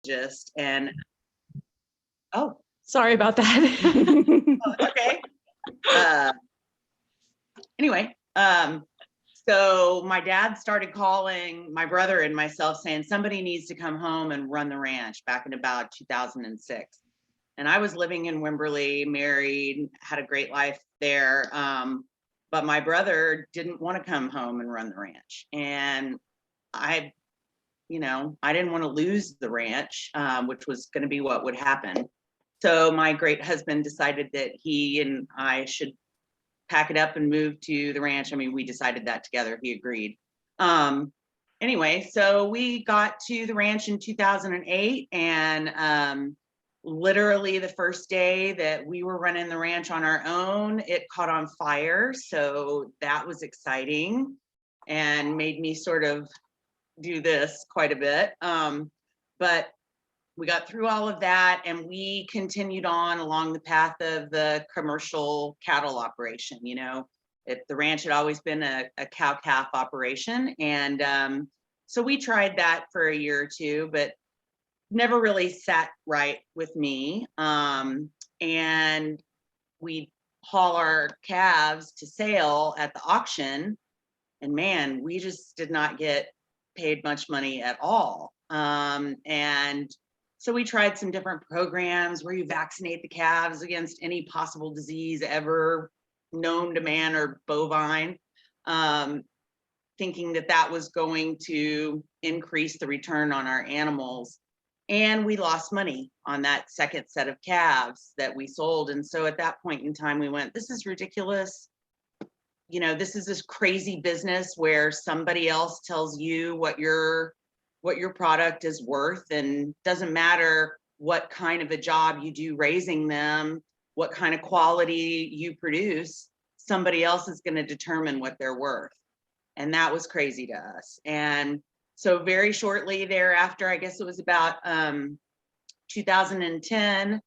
just, and sorry about that. it's okay. Anyway, so my dad started calling my brother and myself saying somebody needs to come home and run the ranch back in about 2006. And I was living in Wimberley, married, had a great life there. But my brother didn't want to come home and run the ranch. And I didn't want to lose the ranch, which was going to be what would happen. So my great husband decided that he and I should pack it up and move to the ranch. I mean, we decided that together. He agreed. Anyway, so we got to the ranch in 2008, and literally the first day that we were running the ranch on our own, it caught on fire. So that was exciting and made me sort of do this quite a bit. But we got through all of that, and we continued on along the path of the commercial cattle operation. The ranch had always been a cow-calf operation. And so we tried that for a year or two, but never really sat right with me. And we haul our calves to sale at the auction, and man, we just did not get paid much money at all. And so we tried some different programs where you vaccinate the calves against any possible disease ever known to man or bovine, thinking that that was going to increase the return on our animals. And we lost money on that second set of calves that we sold. And so at that point in time, we went, this is ridiculous. This is this crazy business where somebody else tells you what your product is worth, and doesn't matter what kind of a job you do raising them, what kind of quality you produce, somebody else is going to determine what they're worth. And that was crazy to us. And so very shortly thereafter, I guess it was about 2010,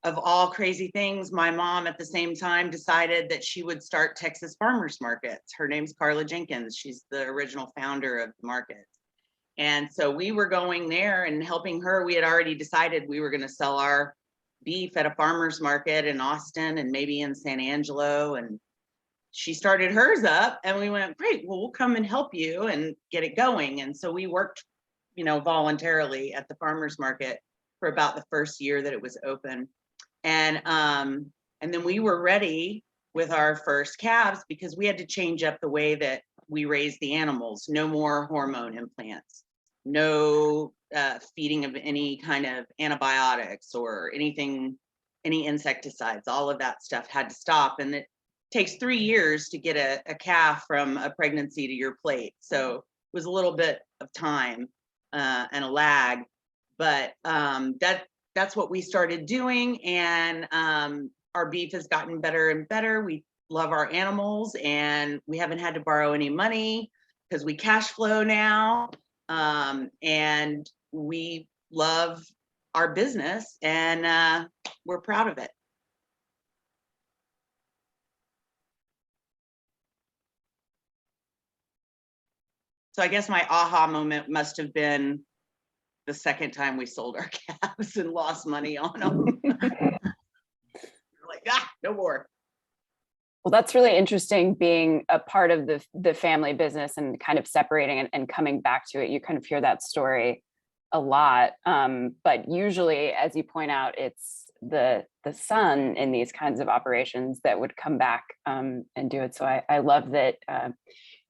of all crazy things, my mom at the same time decided that she would start Texas Farmers Markets. Her name's Carla Jenkins. She's the original founder of the market. And so we were going there and helping her. We had already decided we were going to sell our beef at a farmer's market in Austin and maybe in San Angelo. And she started hers up, and we went, great, well, we'll come and help you and get it going. And so we worked, voluntarily at the farmer's market for about the first year that it was open. And then we were ready with our first calves because we had to change up the way that we raised the animals. No more hormone implants, no feeding of any kind of antibiotics or anything, any insecticides. All of that stuff had to stop. And it takes 3 years to get a calf from a pregnancy to your plate. So it was a little bit of time and a lag, but that's what we started doing. And our beef has gotten better and better. We love our animals, and we haven't had to borrow any money because we cash flow now. And we love our business, and we're proud of it. So I guess my aha moment must have been the second time we sold our calves and lost money on them. Like, no more. Well, that's really interesting, being a part of the family business and kind of separating and coming back to it. You kind of hear that story a lot. But usually, as you point out, it's the son in these kinds of operations that would come back and do it. So I love that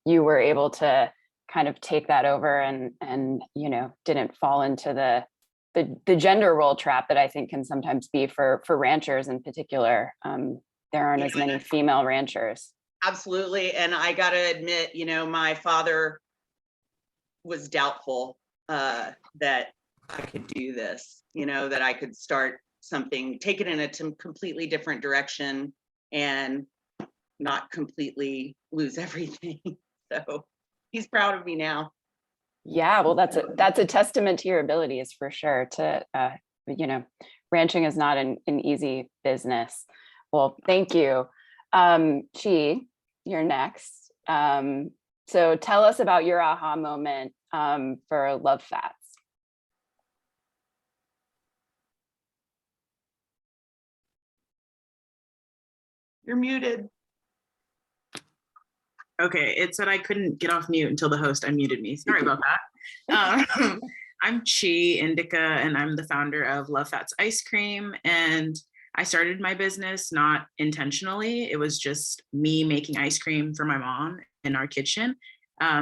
you were able to kind of take that over and didn't fall into the gender role trap that I think can sometimes be for ranchers in particular. There aren't as many female ranchers. Absolutely. And I got to admit, my father was doubtful that I could do this, that I could start something, take it in a completely different direction and not completely lose everything. So he's proud of me now. Yeah, well, that's a testament to your abilities for sure. Ranching is not an easy business. Well, thank you. Chi, you're next. So tell us about your aha moment for Love Fats. So I guess my aha moment must have been the second time we sold our calves and lost money on them. And we had to change up the way that we raised the animals. No more hormone implants, no feeding of any kind of antibiotics or anything, any insecticides. All of that stuff had to stop. And it takes 3 years to get a calf from a pregnancy to your plate. So it was a little bit of time and a lag, but that's what we started doing. And You're muted. Okay, it said I couldn't get off mute until the host unmuted me. Sorry about that. I'm Ndika, and I'm the founder of Love Fats Ice Cream. And I started my business not intentionally. It was just me making ice cream for my mom in our kitchen.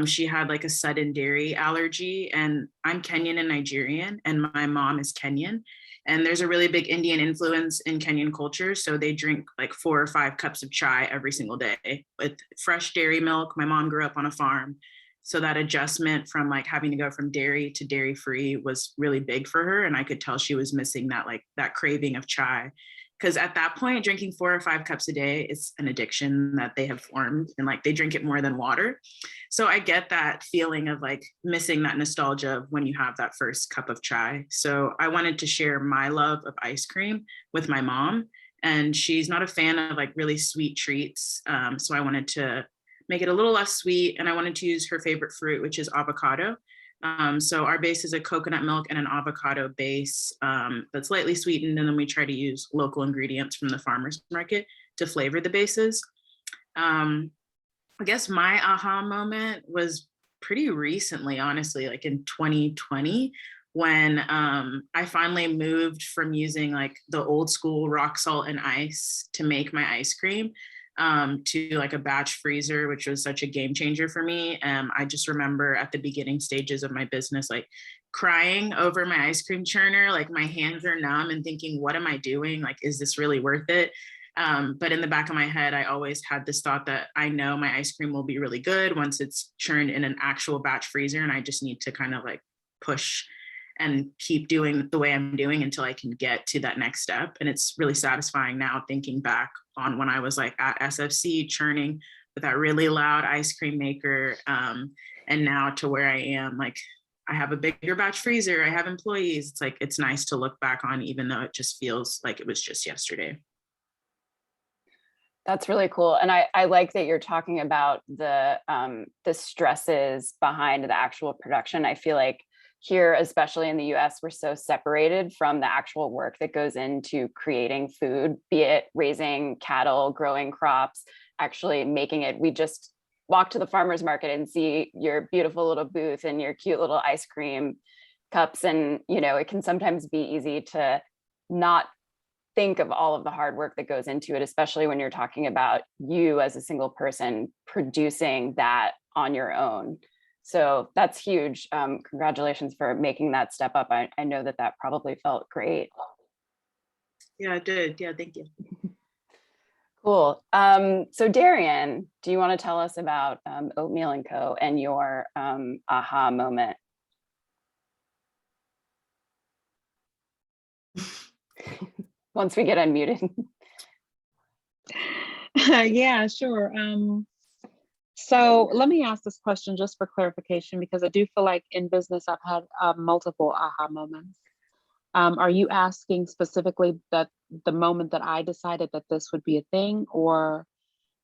She had like a sudden dairy allergy, and I'm Kenyan and Nigerian, and my mom is Kenyan. And there's a really big Indian influence in Kenyan culture. So they drink like 4 or 5 cups of chai every single day with fresh dairy milk. My mom grew up on a farm. So that adjustment from like having to go from dairy to dairy free was really big for her. And I could tell she was missing that, like that craving of chai. Because at that point, drinking 4 or 5 cups a day is an addiction that they have formed, and like they drink it more than water. So I get that feeling of like missing that nostalgia of when you have that first cup of chai. So I wanted to share my love of ice cream with my mom, and she's not a fan of like really sweet treats. So I wanted to make it a little less sweet, and I wanted to use her favorite fruit, which is avocado. So our base is a coconut milk and an avocado base that's lightly sweetened. And then we try to use local ingredients from the farmer's market to flavor the bases. I guess my aha moment was pretty recently, honestly, like in 2020, when I finally moved from using like the old school rock salt and ice to make my ice cream to like a batch freezer, which was such a game changer for me. I just remember at the beginning stages of my business, like crying over my ice cream churner, like my hands are numb and thinking, what am I doing? Like, is this really worth it? But in the back of my head, I always had this thought that I know my ice cream will be really good once it's churned in an actual batch freezer. And I just need to kind of like push and keep doing the way I'm doing until I can get to that next step. And it's really satisfying now thinking back on when I was like at SFC churning with that really loud ice cream maker. And now to where I am, like I have a bigger batch freezer, I have employees. It's like, it's nice to look back on, even though it just feels like it was just yesterday. That's really cool. And I like that you're talking about the stresses behind the actual production. I feel like here, especially in the US, we're so separated from the actual work that goes into creating food, be it raising cattle, growing crops, actually making it. We just walk to the farmer's market and see your beautiful little booth and your cute little ice cream cups. And, you know, it can sometimes be easy to not think of all of the hard work that goes into it, especially when you're talking about you as a single person producing that on your own. So that's huge. Congratulations for making that step up. I know that that probably felt great. Yeah, it did. Yeah, thank you. Cool. So Darian, do you want to tell us about Oatmeal & Co. and your aha moment? Once we get unmuted. Yeah, sure. So let me ask this question just for clarification, because I do feel like in business I've had multiple aha moments. Are you asking specifically that the moment that I decided that this would be a thing, or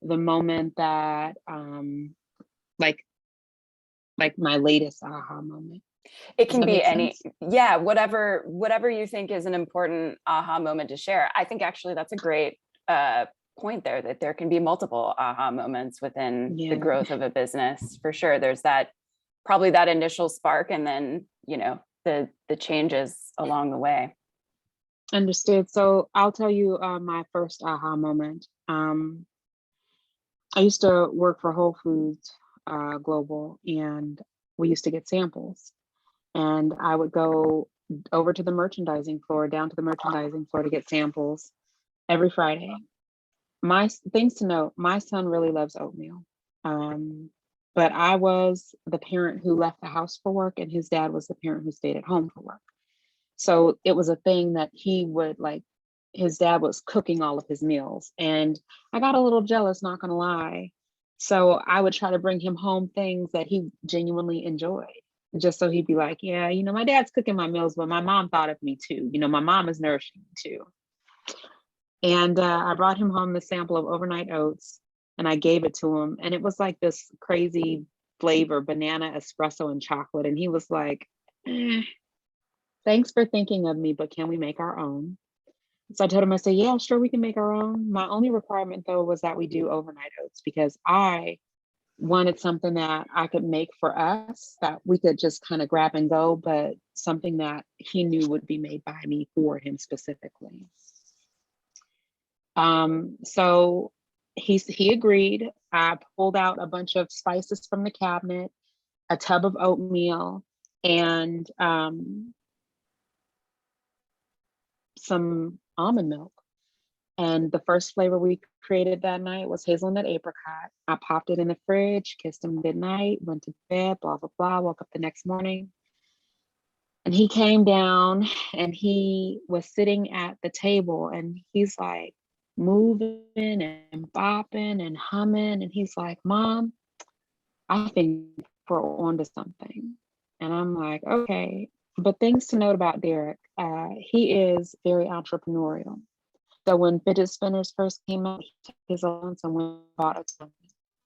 the moment that like my latest aha moment? It can be any, yeah, whatever you think is an important aha moment to share. I think actually that's a great point there, that there can be multiple aha moments within the growth of a business. For sure, there's that, probably that initial spark, and then, you know, the changes along the way. Understood. So I'll tell you my first aha moment. I used to work for Whole Foods Global, and we used to get samples. And I would go over to the merchandising floor, down to the merchandising floor to get samples every Friday. My things to note, my son really loves oatmeal. But I was the parent who left the house for work, and his dad was the parent who stayed at home for work. So it was a thing that he would like, his dad was cooking all of his meals, and I got a little jealous, not gonna lie. So I would try to bring him home things that he genuinely enjoyed, just so he'd be like, yeah, you know, my dad's cooking my meals, but my mom thought of me too. You know, my mom is nourishing me too. And I brought him home the sample of overnight oats, and I gave it to him. And it was like this crazy flavor, banana, espresso, and chocolate. And he was like, thanks for thinking of me, but can we make our own? So I told him, I said, yeah, sure, we can make our own. My only requirement though was that we do overnight oats, because I wanted something that I could make for us that we could just kind of grab and go, but something that he knew would be made by me for him specifically. So he agreed. I pulled out a bunch of spices from the cabinet, a tub of oatmeal, and some almond milk. And the first flavor we created that night was hazelnut apricot. I popped it in the fridge, kissed him goodnight, went to bed, blah, blah, blah, woke up the next morning. And he came down and he was sitting at the table and he's like moving and bopping and humming. And he's like, Mom, I think we're onto something. And I'm like, okay. But things to note about Derek, he is very entrepreneurial. So when fidget spinners first came out, he took his allowance and went and bought a ton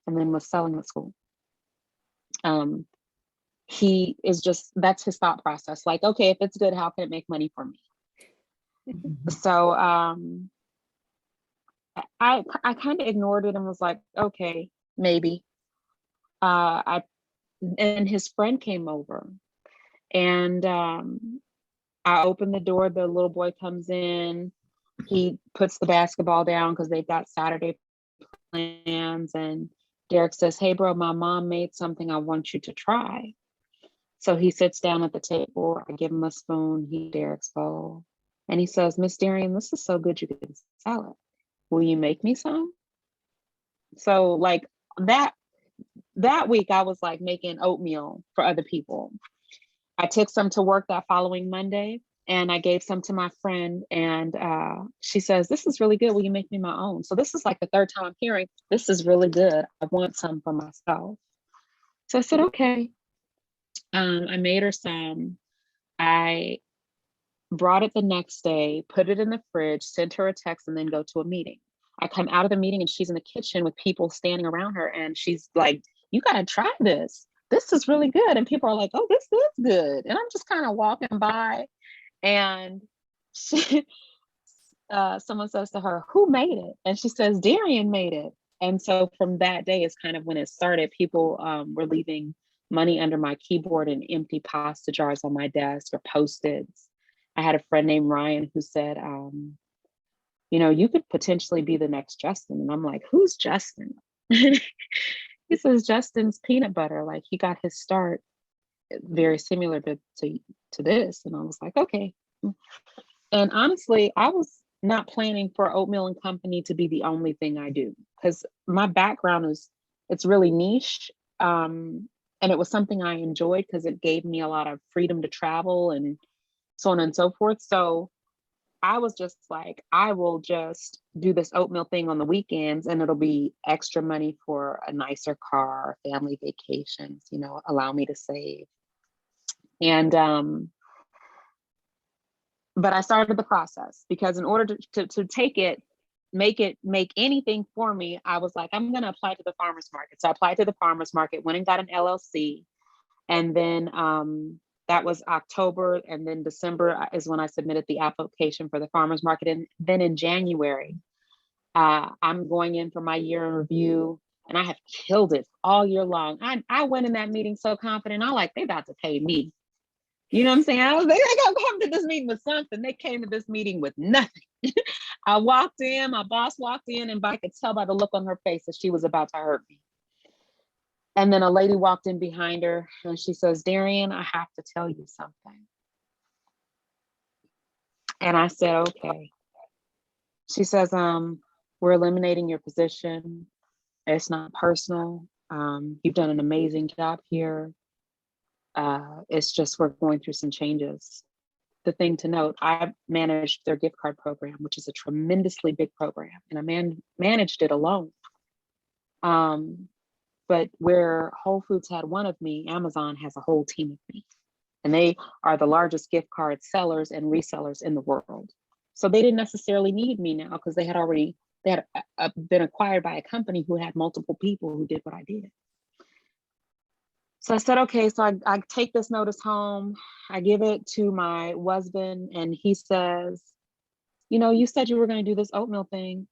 and then was selling at school. He is just, that's his thought process. Like, okay, if it's good, how can it make money for me? So I kind of ignored it and was like, okay, maybe. And his friend came over and I opened the door, the little boy comes in, he puts the basketball down because they've got Saturday plans, and Derek says, hey bro, my mom made something I want you to try. So he sits down at the table, I give him a spoon, he Derek's bowl, and he says, Miss Darian, this is so good you can sell it. Will you make me some? So like that week I was like making oatmeal for other people. I took some to work that following Monday and I gave some to my friend, and she says, this is really good. Will you make me my own? So this is like the third time I'm hearing, this is really good. I want some for myself. So I said, okay. I made her some. I brought it the next day, put it in the fridge, sent her a text, and then go to a meeting. I come out of the meeting and she's in the kitchen with people standing around her, and she's like, you got to try this. This is really good. And people are like, oh, this is good. And I'm just kind of walking by, and she, someone says to her, who made it? And she says, Darian made it. And so from that day is kind of when it started. People were leaving money under my keyboard and empty pasta jars on my desk or Post-its. I had a friend named Ryan who said, you know, you could potentially be the next Justin. And I'm like, who's Justin? He says, Justin's peanut butter. Like he got his start very similar to this. And I was like, okay. And honestly, I was not planning for Oatmeal and Company to be the only thing I do, because my background is, it's really niche. And it was something I enjoyed because it gave me a lot of freedom to travel and so on and so forth. So I was just like, I will just do this oatmeal thing on the weekends and it'll be extra money for a nicer car, family vacations, you know, allow me to save. And, but I started the process because in order to take it, make anything for me, I was like, I'm going to apply to the farmer's market. So I applied to the farmer's market, went and got an LLC. And then that was October. And then December is when I submitted the application for the farmer's market. And then in January, I'm going in for my year in review, and I have killed it all year long. I went in that meeting so confident. I like, they about to pay me. You know what I'm saying? I was like, they gonna come to this meeting with something. They came to this meeting with nothing. I walked in, my boss walked in, and I could tell by the look on her face that she was about to hurt me. And then a lady walked in behind her and she says, Darian, I have to tell you something. And I said, okay. She says, we're eliminating your position. It's not personal. You've done an amazing job here. It's just we're going through some changes. The thing to note, I managed their gift card program, which is a tremendously big program, and I managed it alone. But where Whole Foods had one of me, Amazon has a whole team of me, and they are the largest gift card sellers and resellers in the world. So they didn't necessarily need me now because they had been acquired by a company who had multiple people who did what I did. So I said, okay, so I take this notice home, I give it to my husband, and he says, you know, you said you were going to do this oatmeal thing.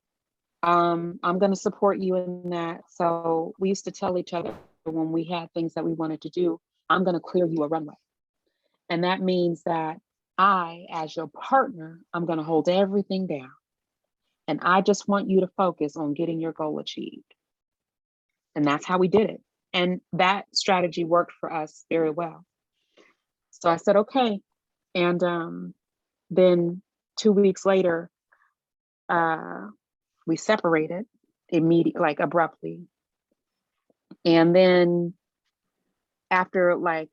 I'm going to support you in that. So we used to tell each other when we had things that we wanted to do, I'm going to clear you a runway. And that means that I, as your partner, I'm going to hold everything down. And I just want you to focus on getting your goal achieved. And that's how we did it. And that strategy worked for us very well. So I said, okay. And then 2 weeks later, we separated immediately, like abruptly. And then after like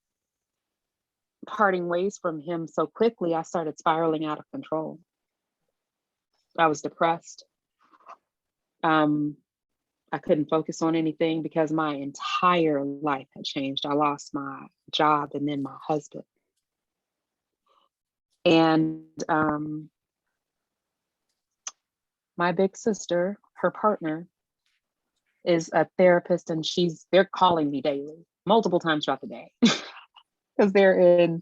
parting ways from him so quickly, I started spiraling out of control. I was depressed. I couldn't focus on anything because my entire life had changed. I lost my job and then my husband. And my big sister, her partner, is a therapist, and they're calling me daily, multiple times throughout the day, because they're in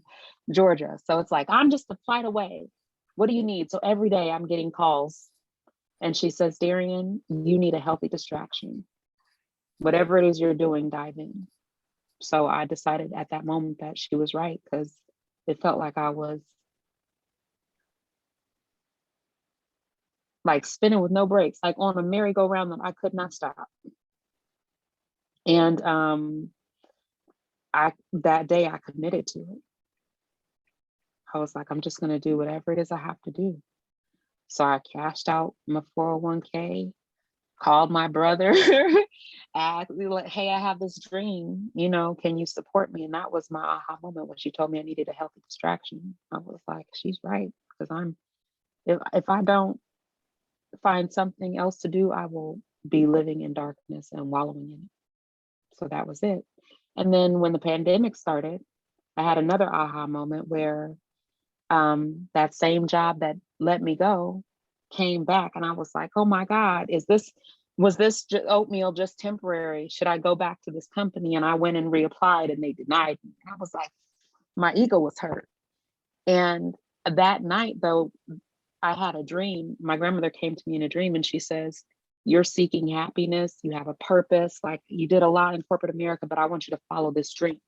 Georgia. So it's like, I'm just a flight away. What do you need? So every day I'm getting calls. And she says, Darian, you need a healthy distraction. Whatever it is you're doing, dive in. So I decided at that moment that she was right, because it felt like I was like spinning with no brakes, like on a merry-go-round that I could not stop. And that day I committed to it. I was like, I'm just going to do whatever it is I have to do. So I cashed out my 401k, called my brother, asked, hey, I have this dream, you know, can you support me? And that was my aha moment when she told me I needed a healthy distraction. I was like, she's right, because if I don't find something else to do, I will be living in darkness and wallowing in it. So that was it. And then when the pandemic started, I had another aha moment where that same job that let me go came back, and I was like, oh my God, was this Oatmeal just temporary? Should I go back to this company? And I went and reapplied, and they denied me. I was like, my ego was hurt. And that night, though, I had a dream. My grandmother came to me in a dream, and she says, you're seeking happiness. You have a purpose. Like, you did a lot in corporate America, but I want you to follow this dream.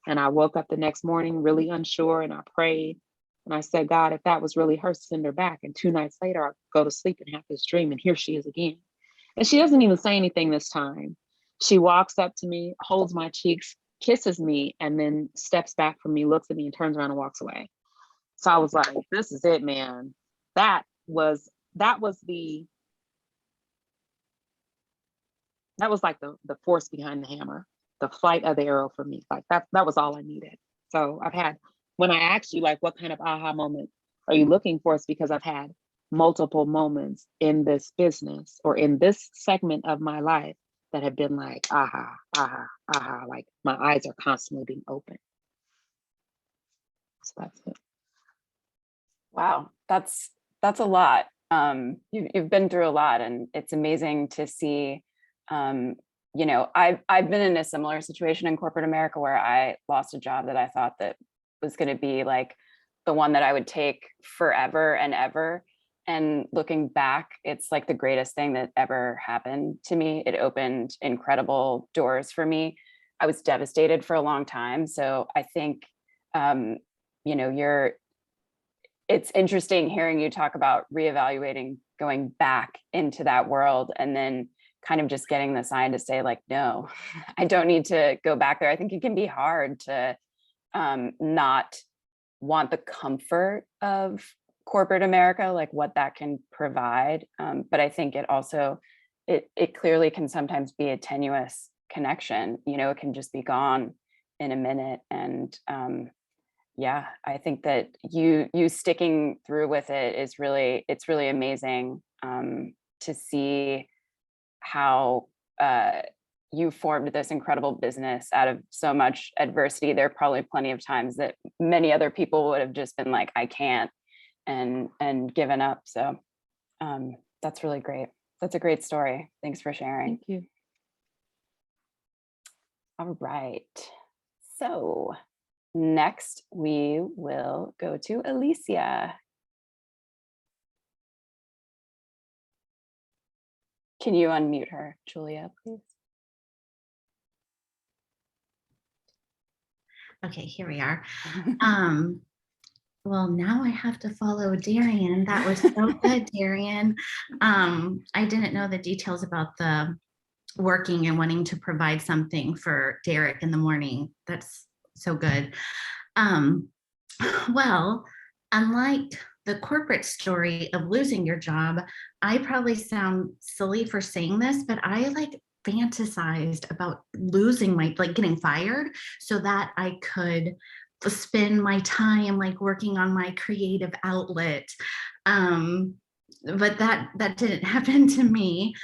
And I woke up the next morning really unsure, and I prayed. And I said, God, if that was really her, send her back. And 2 nights later, I go to sleep and have this dream, and here she is again. And she doesn't even say anything this time. She walks up to me, holds my cheeks, kisses me, and then steps back from me, looks at me, and turns around and walks away. So I was like, this is it, man. That was like the force behind the hammer, the flight of the arrow for me. Like that was all I needed. So when I asked you, like, what kind of aha moment are you looking for? It's because I've had multiple moments in this business or in this segment of my life that have been like, aha, aha, aha, like my eyes are constantly being open. So that's it. Wow, that's a lot. You've been through a lot, and it's amazing to see. You know, I've been in a similar situation in corporate America where I lost a job that I thought that was going to be like the one that I would take forever and ever. And looking back, it's like the greatest thing that ever happened to me. It opened incredible doors for me. I was devastated for a long time. So I think, you know, it's interesting hearing you talk about reevaluating, going back into that world, and then kind of just getting the sign to say, like, no, I don't need to go back there. I think it can be hard to not want the comfort of corporate America, like what that can provide. But I think it also, it clearly can sometimes be a tenuous connection. You know, it can just be gone in a minute. And yeah, I think that you sticking through with it is really, it's really amazing to see how you formed this incredible business out of so much adversity. There are probably plenty of times that many other people would have just been like, I can't, and given up. So that's really great. That's a great story. Thanks for sharing. Thank you. All right. So next we will go to Elisia. Can you unmute her, Julia, please? Okay, here we are. Well, now I have to follow Darian. That was so good, Darian. I didn't know the details about the working and wanting to provide something for Derek in the morning. That's so good. Well, unlike the corporate story of losing your job, I probably sound silly for saying this, but I like fantasized about losing my, like getting fired so that I could spend my time like working on my creative outlet. But that didn't happen to me.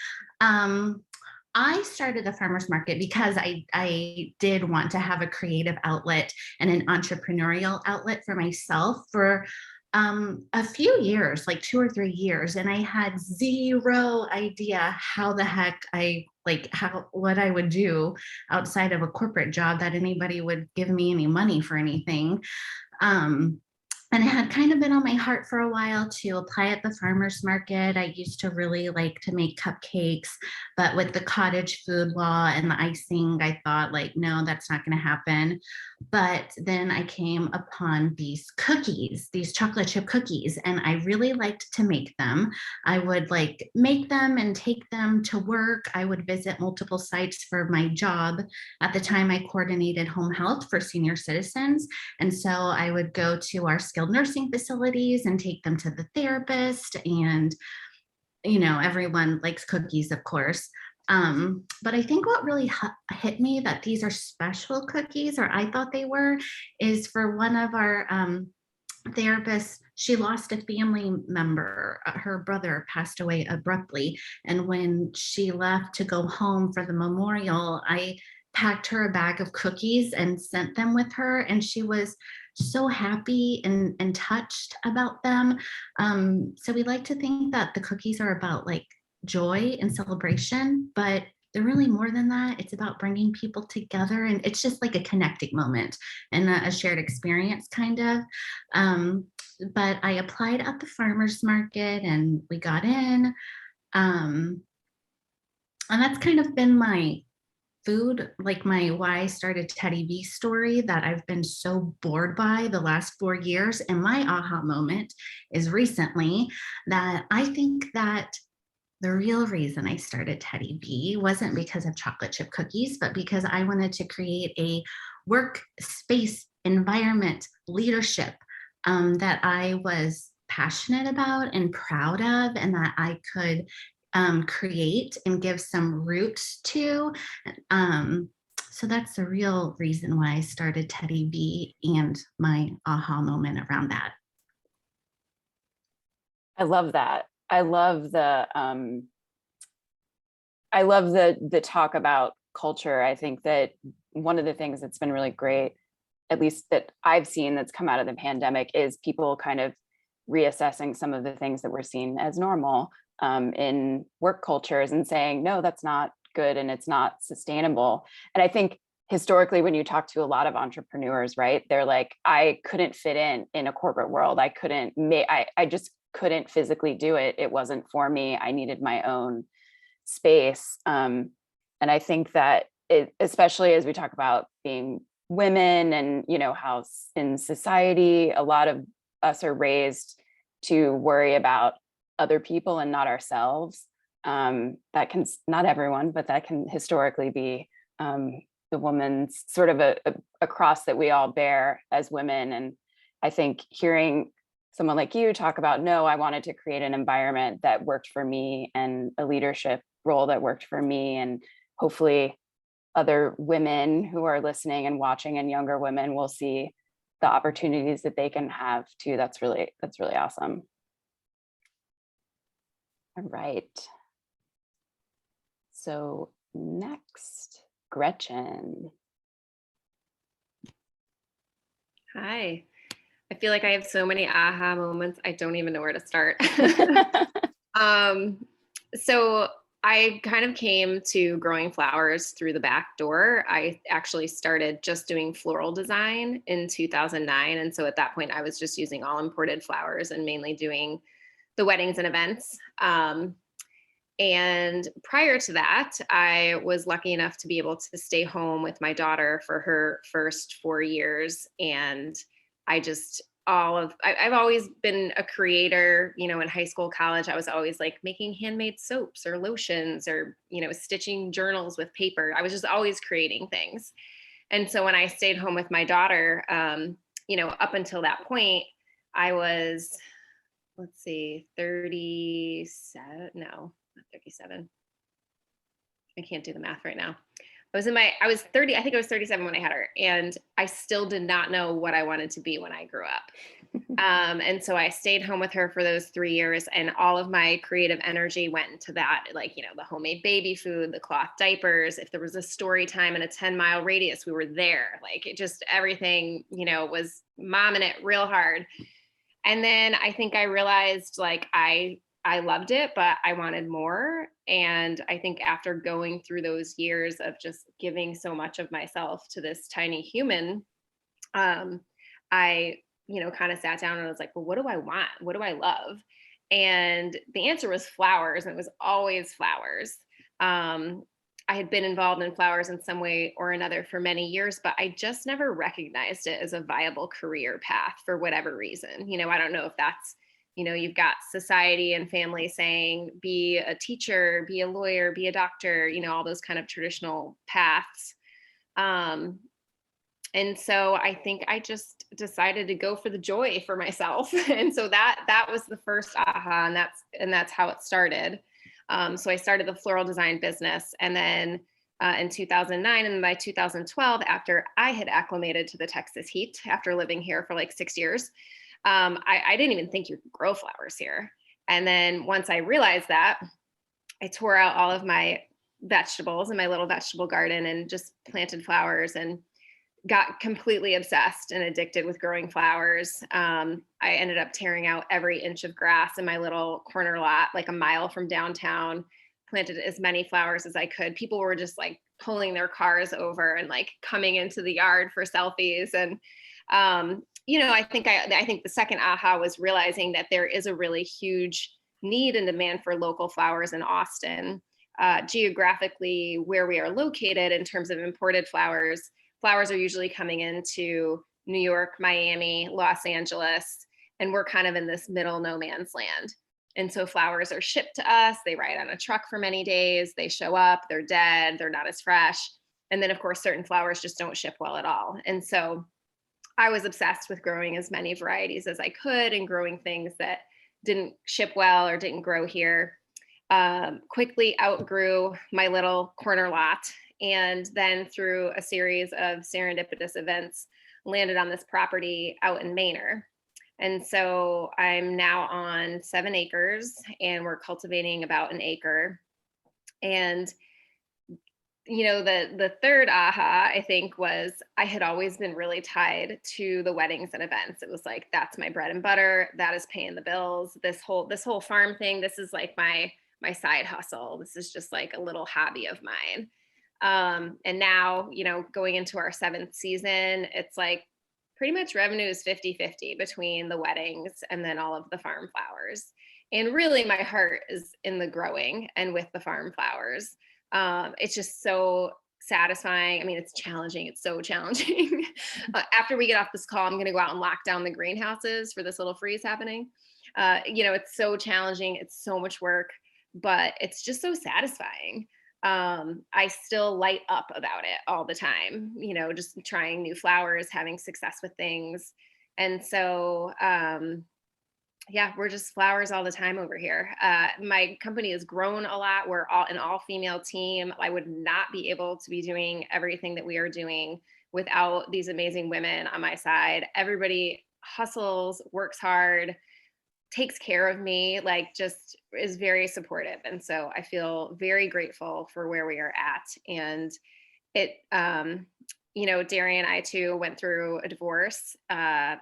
I started the farmers market because I did want to have a creative outlet and an entrepreneurial outlet for myself for a few years, like 2 or 3 years. And I had zero idea how the heck what I would do outside of a corporate job, that anybody would give me any money for anything. And it had kind of been on my heart for a while to apply at the farmers market. I used to really like to make cupcakes, but with the cottage food law and the icing, I thought like, no, that's not going to happen. But then I came upon these cookies, these chocolate chip cookies, and I really liked to make them. I would like make them and take them to work. I would visit multiple sites for my job. At the time, I coordinated home health for senior citizens. And so I would go to our skilled nursing facilities and take them to the therapist, and everyone likes cookies, of course. But I think what really hit me that these are special cookies, or I thought they were, is for one of our therapists. She lost a family member. Her brother passed away abruptly. And when she left to go home for the memorial, I packed her a bag of cookies and sent them with her. And she was so happy and touched about them. So we like to think that the cookies are about like joy and celebration, but they're really more than that. It's about bringing people together, and it's just like a connecting moment and a shared experience kind of. But I applied at the farmers market and we got in. And that's kind of been my food, like my why I started Teddy B story that I've been so bored by the last 4 years. And my aha moment is recently that I think that the real reason I started Teddy B wasn't because of chocolate chip cookies, but because I wanted to create a workspace environment leadership that I was passionate about and proud of, and that I could create and give some roots to. So that's the real reason why I started Teddy B and my aha moment around that. I love that. I love the talk about culture. I think that one of the things that's been really great, at least that I've seen that's come out of the pandemic, is people kind of reassessing some of the things that we're seeing as normal in work cultures and saying, no, that's not good and it's not sustainable. And I think historically, when you talk to a lot of entrepreneurs, right, they're like, I couldn't fit in a corporate world. I couldn't I just couldn't physically do it. It wasn't for me. I needed my own space. And I think that especially as we talk about being women and, how in society, a lot of us are raised to worry about other people and not ourselves. That can, not everyone, but that can historically be the woman's sort of a cross that we all bear as women. And I think hearing someone like you talk about, no, I wanted to create an environment that worked for me and a leadership role that worked for me, and hopefully other women who are listening and watching and younger women will see the opportunities that they can have too. That's really awesome. All right. So next, Gretchen. Hi. I feel like I have so many aha moments. I don't even know where to start. So I kind of came to growing flowers through the back door. I actually started just doing floral design in 2009. And so at that point, I was just using all imported flowers and mainly doing the weddings and events. And prior to that, I was lucky enough to be able to stay home with my daughter for her first 4 years. And I just, I've always been a creator, you know, in high school, college, I was always like making handmade soaps or lotions or, you know, stitching journals with paper. I was just always creating things. And so when I stayed home with my daughter, you know, up until that point, I was, let's see, 37, no, not 37. I can't do the math right now. I was 30, I think I was 37 when I had her, and I still did not know what I wanted to be when I grew up. And so I stayed home with her for those 3 years, and all of my creative energy went into that, like, you know, the homemade baby food, the cloth diapers. If there was a story time in a 10-mile radius, we were there. Like, it just, everything, you know, was momming it real hard. And then I think I realized, like, I loved it, but I wanted more. And I think after going through those years of just giving so much of myself to this tiny human, I, you know, kind of sat down and I was like, well, what do I want? What do I love? And the answer was flowers, and it was always flowers. I had been involved in flowers in some way or another for many years, but I just never recognized it as a viable career path for whatever reason. You know, I don't know if that's, you know, you've got society and family saying, be a teacher, be a lawyer, be a doctor, you know, all those kind of traditional paths. And so I think I just decided to go for the joy for myself. And so that was the first aha, and that's how it started. So I started the floral design business, and then in 2009, and by 2012, after I had acclimated to the Texas heat after living here for like 6 years, I didn't even think you could grow flowers here. And then once I realized that, I tore out all of my vegetables in my little vegetable garden and just planted flowers, and got completely obsessed and addicted with growing flowers. I ended up tearing out every inch of grass in my little corner lot, like a mile from downtown, planted as many flowers as I could. People were just like pulling their cars over and like coming into the yard for selfies. And, you know, I think the second aha was realizing that there is a really huge need and demand for local flowers in Austin. Geographically, where we are located in terms of imported flowers are usually coming into New York, Miami, Los Angeles, and we're kind of in this middle no man's land. And so flowers are shipped to us, they ride on a truck for many days, they show up, they're dead, they're not as fresh. And then of course, certain flowers just don't ship well at all. And so I was obsessed with growing as many varieties as I could and growing things that didn't ship well or didn't grow here. Quickly outgrew my little corner lot, and then through a series of serendipitous events, landed on this property out in Manor. And so I'm now on 7 acres, and we're cultivating about 1 acre. And, you know, the third aha, I think, was I had always been really tied to the weddings and events. It was like, that's my bread and butter. That is paying the bills. This whole farm thing, this is like my side hustle. This is just like a little hobby of mine. And now, you know, going into our 7th season, it's like pretty much revenue is 50-50 between the weddings and then all of the farm flowers. And really my heart is in the growing and with the farm flowers. It's just so satisfying. I mean, it's challenging. It's so challenging. After we get off this call, I'm going to go out and lock down the greenhouses for this little freeze happening. You know, it's so challenging. It's so much work, but it's just so satisfying. I still light up about it all the time, you know, just trying new flowers, having success with things. And so, yeah, we're just flowers all the time over here. My company has grown a lot. We're an all-female team. I would not be able to be doing everything that we are doing without these amazing women on my side. Everybody hustles, works hard, takes care of me, like just is very supportive. And so I feel very grateful for where we are at. And it, you know, Darian and I too went through a divorce. And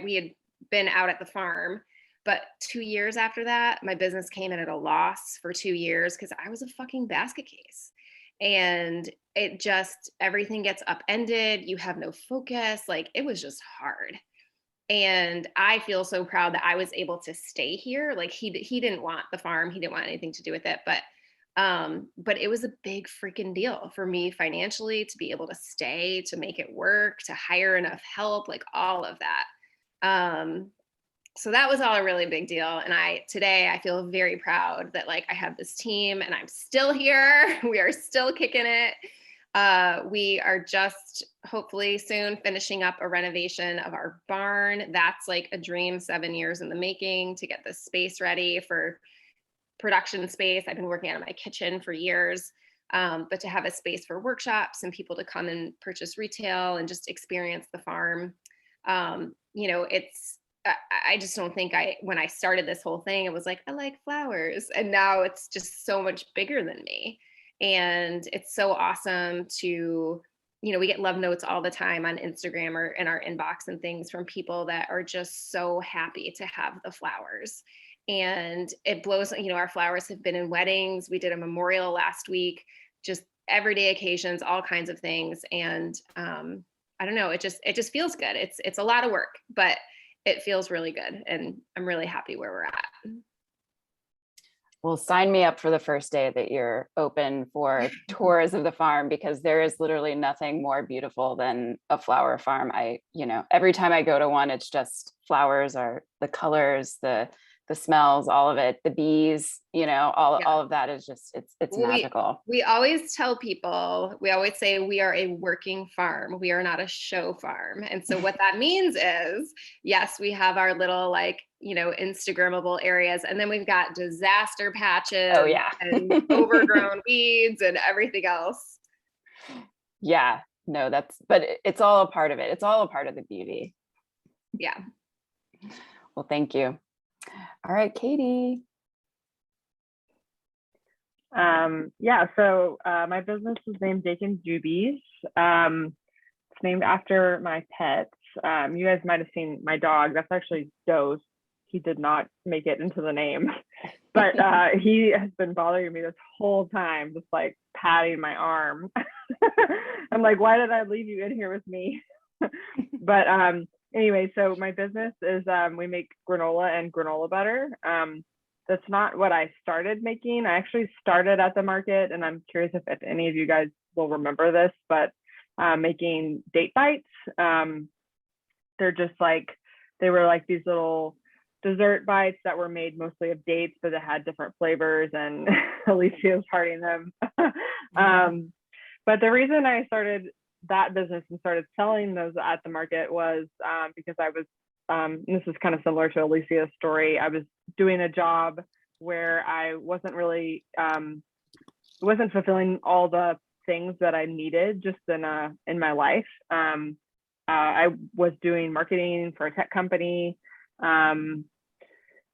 we had been out at the farm, but 2 years after that, my business came in at a loss for 2 years because I was a fucking basket case. And it just, everything gets upended. You have no focus. Like, it was just hard. And I feel so proud that I was able to stay here. Like he didn't want the farm. He didn't want anything to do with it. But it was a big freaking deal for me financially to be able to stay, to make it work, to hire enough help, like all of that. So that was all a really big deal. And today I feel very proud that like I have this team and I'm still here. We are still kicking it. We are just hopefully soon finishing up a renovation of our barn. That's like a dream, 7 years in the making, to get this space ready for production space. I've been working out of my kitchen for years, but to have a space for workshops and people to come and purchase retail and just experience the farm. I just don't think when I started this whole thing, it was like, I like flowers. And now it's just so much bigger than me. And it's so awesome to, we get love notes all the time on Instagram or in our inbox and things from people that are just so happy to have the flowers. And it blows, our flowers have been in weddings. We did a memorial last week, just everyday occasions, all kinds of things. And I don't know, it just feels good. It's a lot of work, but it feels really good. And I'm really happy where we're at. Well, sign me up for the first day that you're open for tours of the farm, because there is literally nothing more beautiful than a flower farm. Every time I go to one, it's just flowers, are the colors, the smells, all of it, the bees, all of that is just, it's magical. We always tell people, we always say we are a working farm. We are not a show farm. And so what that means is, yes, we have our little Instagrammable areas, and then we've got disaster patches and overgrown weeds and everything else. Yeah, no, but it's all a part of it. It's all a part of the beauty. Yeah. Well, thank you. All right, Katie. So my business is named Jubi's. It's named after my pets. You guys might have seen my dog. That's actually Dose. He did not make it into the name, but he has been bothering me this whole time, just like patting my arm. I'm like, why did I leave you in here with me? But anyway, so my business is we make granola and granola butter. That's not what I started making. I actually started at the market, and I'm curious if any of you guys will remember this, but making date bites. They're just they were like these little dessert bites that were made mostly of dates, but it had different flavors, and Elisia was hearting them. But the reason I started that business and started selling those at the market was because I was, and this is kind of similar to Alicia's story, I was doing a job where I wasn't really, wasn't fulfilling all the things that I needed just in my life. I was doing marketing for a tech company.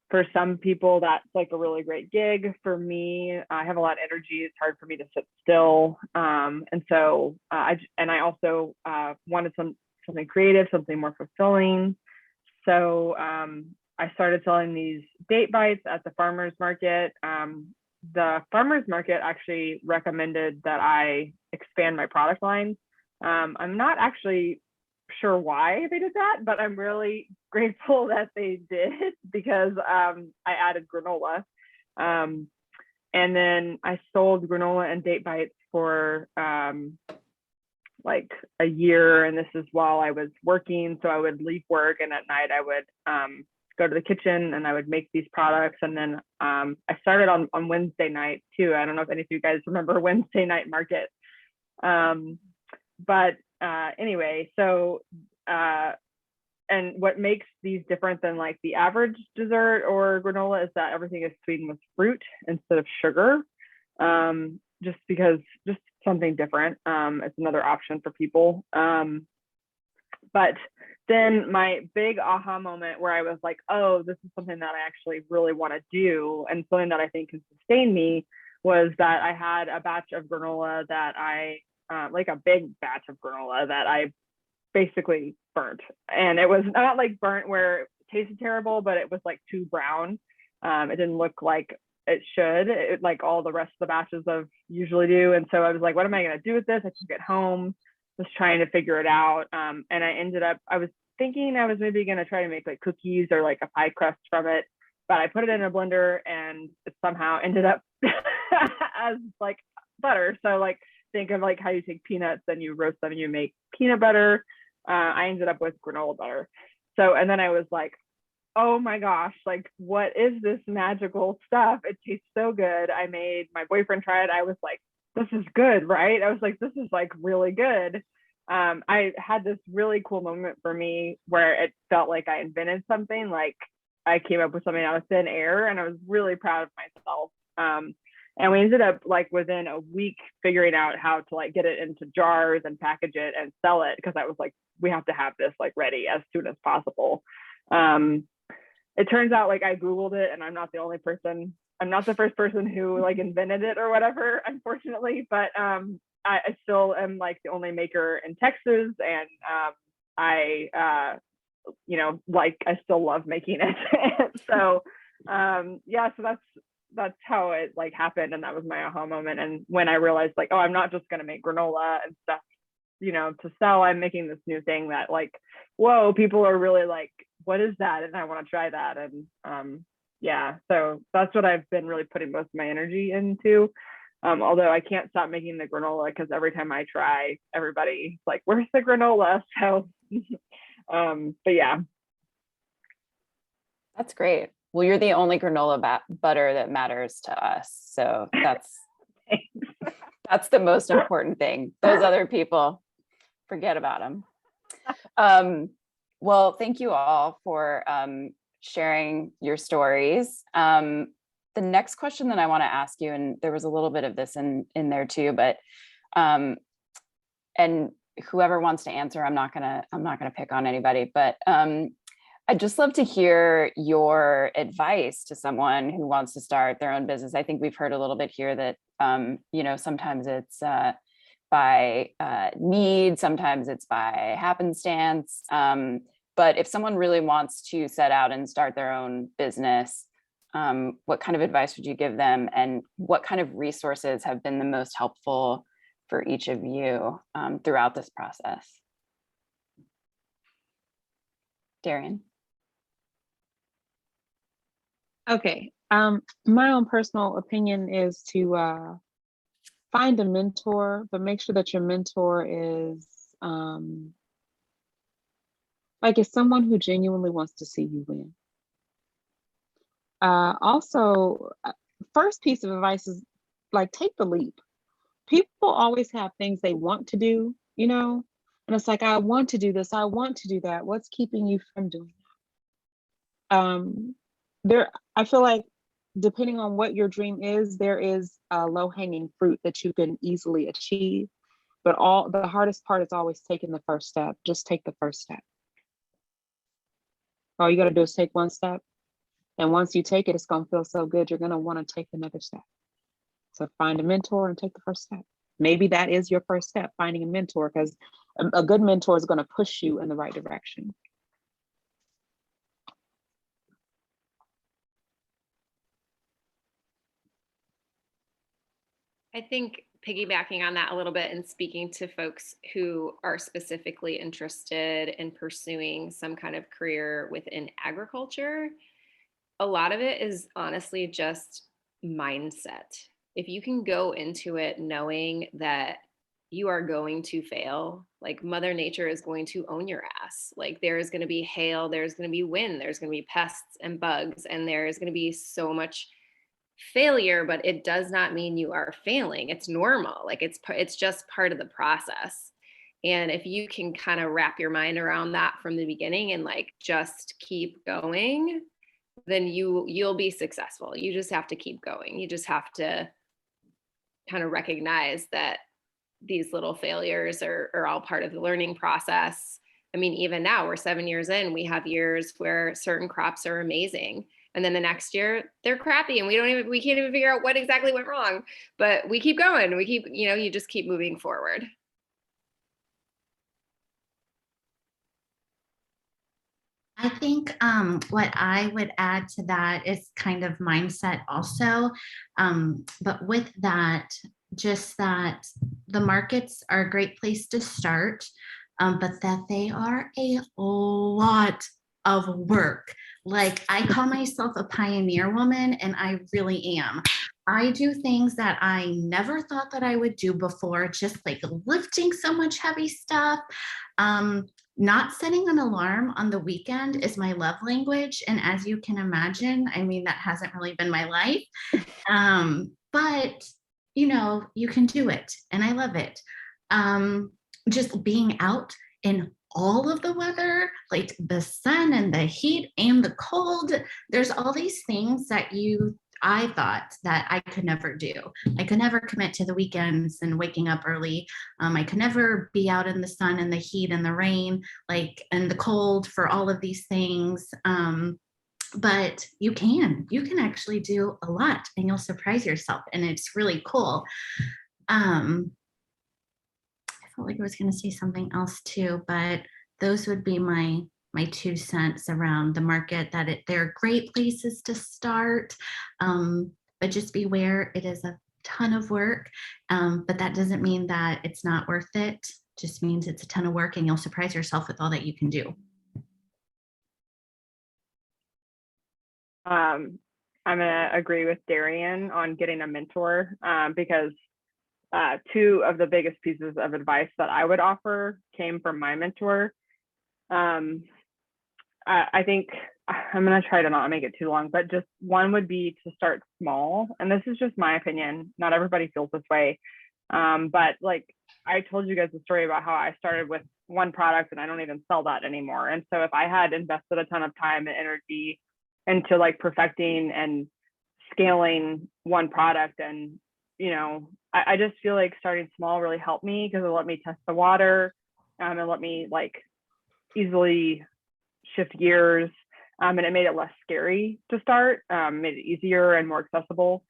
For some people, that's like a really great gig. For me, I have a lot of energy. It's hard for me to sit still. And so I also wanted something creative, something more fulfilling. So I started selling these date bites at the farmer's market. The farmer's market actually recommended that I expand my product line. I'm not actually sure why they did that, but I'm really grateful that they did, because I added granola. And then I sold granola and date bites for like a year, and this is while I was working. So I would leave work, and at night I would go to the kitchen and I would make these products. And then I started on Wednesday night too. I don't know if any of you guys remember Wednesday night market. But anyway, so and what makes these different than like the average dessert or granola is that everything is sweetened with fruit instead of sugar. Just something different. It's another option for people. But then my big aha moment where I was like, oh, this is something that I actually really want to do, and something that I think can sustain me, was that I had a batch of granola that like a big batch of granola that I basically burnt. And it was not like burnt where it tasted terrible, but it was like too brown. It didn't look like it should, like all the rest of the batches of usually do. And so I was like, what am I going to do with this? I took it home, was trying to figure it out. And I ended up, I was thinking I was maybe going to try to make like cookies or like a pie crust from it, but I put it in a blender and it somehow ended up as like butter. So like think of like how you take peanuts and you roast them and you make peanut butter. I ended up with granola butter. So, and then I was like, oh my gosh, like what is this magical stuff? It tastes so good. I made my boyfriend try it. I was like, this is good, right? I was like, this is like really good. I had this really cool moment for me where it felt like I invented something, like I came up with something out of thin air, and I was really proud of myself. And we ended up like within a week figuring out how to like get it into jars and package it and sell it, because I was like, we have to have this like ready as soon as possible. It turns out like I Googled it, and I'm not the only person. I'm not the first person who like invented it or whatever, unfortunately, but I still am like the only maker in Texas, and I you know, like I still love making it. So yeah, so that's how it like happened, and that was my aha moment. And when I realized like, oh, I'm not just gonna make granola and stuff, you know, to sell, I'm making this new thing that like, whoa, people are really like, what is that? And I want to try that. And yeah, so that's what I've been really putting most of my energy into. Although I can't stop making the granola, because every time I try, everybody's like, where's the granola? So but yeah. That's great. Well, you're the only granola butter that matters to us. So that's the most important thing. Those other people, forget about them. Well, thank you all for sharing your stories. The next question that I want to ask you, and there was a little bit of this in there too, but and whoever wants to answer, I'm not gonna pick on anybody, but I'd just love to hear your advice to someone who wants to start their own business. I think we've heard a little bit here that you know, sometimes it's by need, sometimes it's by happenstance. But if someone really wants to set out and start their own business, what kind of advice would you give them, and what kind of resources have been the most helpful for each of you throughout this process? Darian. Okay. My own personal opinion is to find a mentor, but make sure that your mentor is like is someone who genuinely wants to see you win. Also, first piece of advice is like, take the leap. People always have things they want to do, you know, and it's like, I want to do this, I want to do that. What's keeping you from doing that? I feel like depending on what your dream is, there is a low-hanging fruit that you can easily achieve. But the hardest part is always taking the first step. Just take the first step. All you got to do is take one step. And once you take it, it's going to feel so good. You're going to want to take another step. So find a mentor and take the first step. Maybe that is your first step, finding a mentor, because a good mentor is going to push you in the right direction. I think piggybacking on that a little bit and speaking to folks who are specifically interested in pursuing some kind of career within agriculture, a lot of it is honestly just mindset. If you can go into it knowing that you are going to fail, like Mother Nature is going to own your ass. Like there is going to be hail, there's going to be wind, there's going to be pests and bugs, and there is going to be so much failure, but it does not mean you are failing. It's normal. Like it's just part of the process. And if you can kind of wrap your mind around that from the beginning and like just keep going, then you'll be successful. You just have to keep going. You just have to kind of recognize that these little failures are all part of the learning process. I mean, even now we're 7 years in, we have years where certain crops are amazing. And then the next year they're crappy and we can't even figure out what exactly went wrong, but we keep going. We keep, you just keep moving forward. I think what I would add to that is kind of mindset also. But with that, just that the markets are a great place to start. but that they are a lot of work. Like, I call myself a pioneer woman, and I really am. I do things that I never thought that I would do before, just like lifting so much heavy stuff. Not setting an alarm on the weekend is my love language. And as you can imagine, I mean, that hasn't really been my life. But you know, you can do it, and I love it. Just being out in all of the weather, like the sun and the heat and the cold, there's all these things that I thought that I could never do. I could never commit to the weekends and waking up early. I could never be out in the sun and the heat and the rain, like, and the cold for all of these things. But you can actually do a lot, and you'll surprise yourself, and it's really cool. I felt like I was going to say something else too, but those would be my 2 cents around the market, that they're great places to start, but just beware, it is a ton of work, but that doesn't mean that it's not worth it. Just means it's a ton of work, and you'll surprise yourself with all that you can do. I'm going to agree with Darian on getting a mentor, because 2 of the biggest pieces of advice that I would offer came from my mentor. I think I'm going to try to not make it too long, but just one would be to start small. And this is just my opinion. Not everybody feels this way. But like I told you guys the story about how I started with one product and I don't even sell that anymore. And so if I had invested a ton of time and energy into like perfecting and scaling one product, and you know, I just feel like starting small really helped me, because it let me test the water, and let me like easily shift gears, and it made it less scary to start, made it easier and more accessible.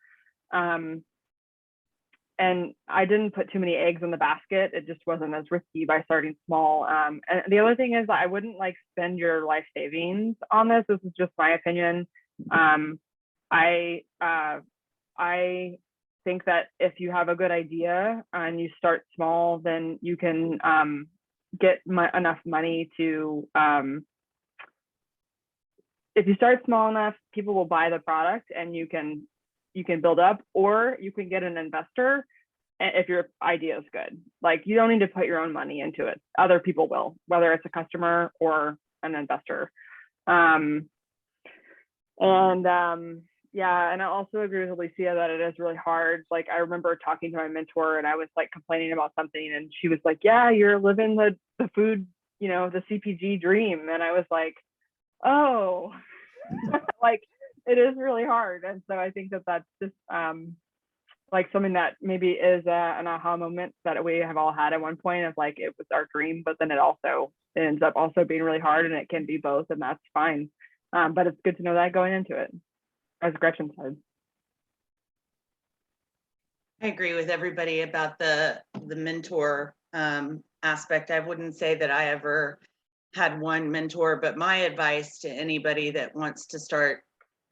And I didn't put too many eggs in the basket. It just wasn't as risky by starting small. And the other thing is, I wouldn't like spend your life savings on this. This is just my opinion. I think that if you have a good idea and you start small, then you can get enough money to, if you start small enough, people will buy the product, and you can build up, or you can get an investor if your idea is good. Like, you don't need to put your own money into it. Other people will, whether it's a customer or an investor. Yeah, and I also agree with Elisia that it is really hard. Like, I remember talking to my mentor, and I was like complaining about something, and she was like, yeah, you're living the food, you know, the CPG dream. And I was like, oh, like, it is really hard. And so I think that that's just like something that maybe is an aha moment that we have all had at one point, of like, it was our dream, but then it ends up also being really hard, and it can be both, and that's fine. But it's good to know that going into it, as Gretchen said. I agree with everybody about the mentor aspect. I wouldn't say that I ever had one mentor, but my advice to anybody that wants to start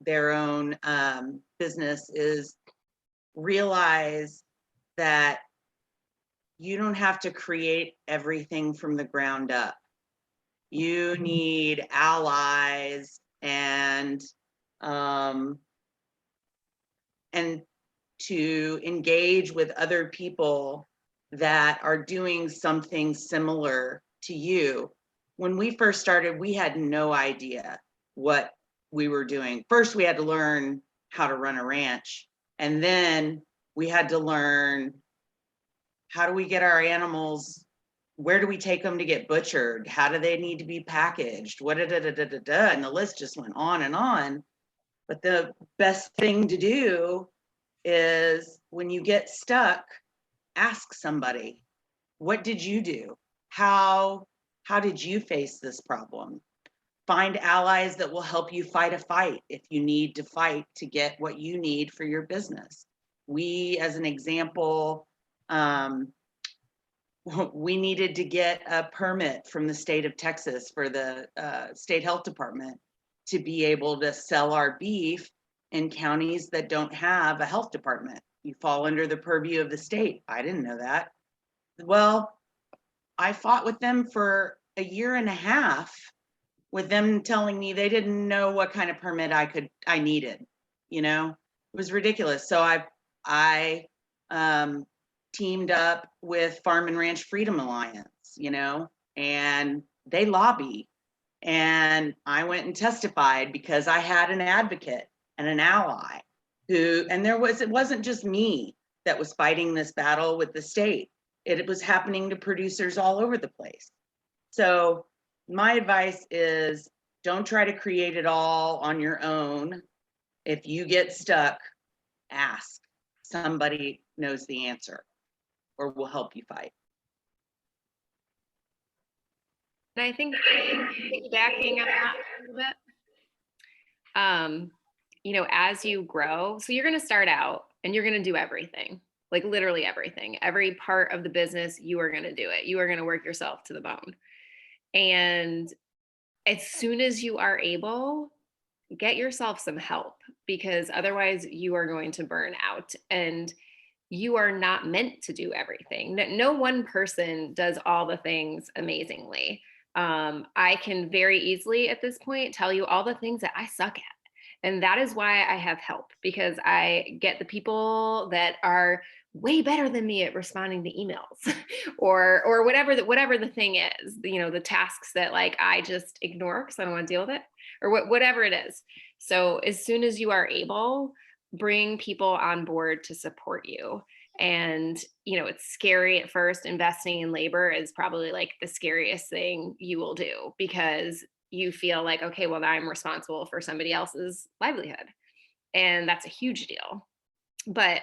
their own business is realize that you don't have to create everything from the ground up. You need allies and to engage with other people that are doing something similar to you. When we first started, we had no idea what we were doing. First, we had to learn how to run a ranch, and then we had to learn, how do we get our animals, where do we take them to get butchered? How do they need to be packaged? And the list just went on and on. But the best thing to do is, when you get stuck, ask somebody, what did you do? How did you face this problem? Find allies that will help you fight a fight if you need to fight to get what you need for your business. We, as an example, we needed to get a permit from the state of Texas for the state health department to be able to sell our beef in counties that don't have a health department. You fall under the purview of the state. I didn't know that. Well, I fought with them for a year and a half with them telling me they didn't know what kind of permit I needed, you know, it was ridiculous. So I teamed up with Farm and Ranch Freedom Alliance, you know, and they lobby. And I went and testified because I had an advocate and an ally and it wasn't just me that was fighting this battle with the state. It was happening to producers all over the place. So my advice is don't try to create it all on your own. If you get stuck, ask. Somebody knows the answer or will help you fight. And I think piggybacking on that a little bit, you know, as you grow, so you're going to start out and you're going to do everything, like literally everything, every part of the business, you are going to do it. You are going to work yourself to the bone. And as soon as you are able, get yourself some help, because otherwise you are going to burn out, and you are not meant to do everything. No one person does all the things amazingly. I can very easily at this point tell you all the things that I suck at. And that is why I have help, because I get the people that are way better than me at responding to emails or whatever the thing is, you know, the tasks that like I just ignore because I don't want to deal with it, or whatever it is. So as soon as you are able, bring people on board to support you. And, you know, it's scary at first. Investing in labor is probably like the scariest thing you will do, because you feel like, okay, well, now I'm responsible for somebody else's livelihood. And that's a huge deal. But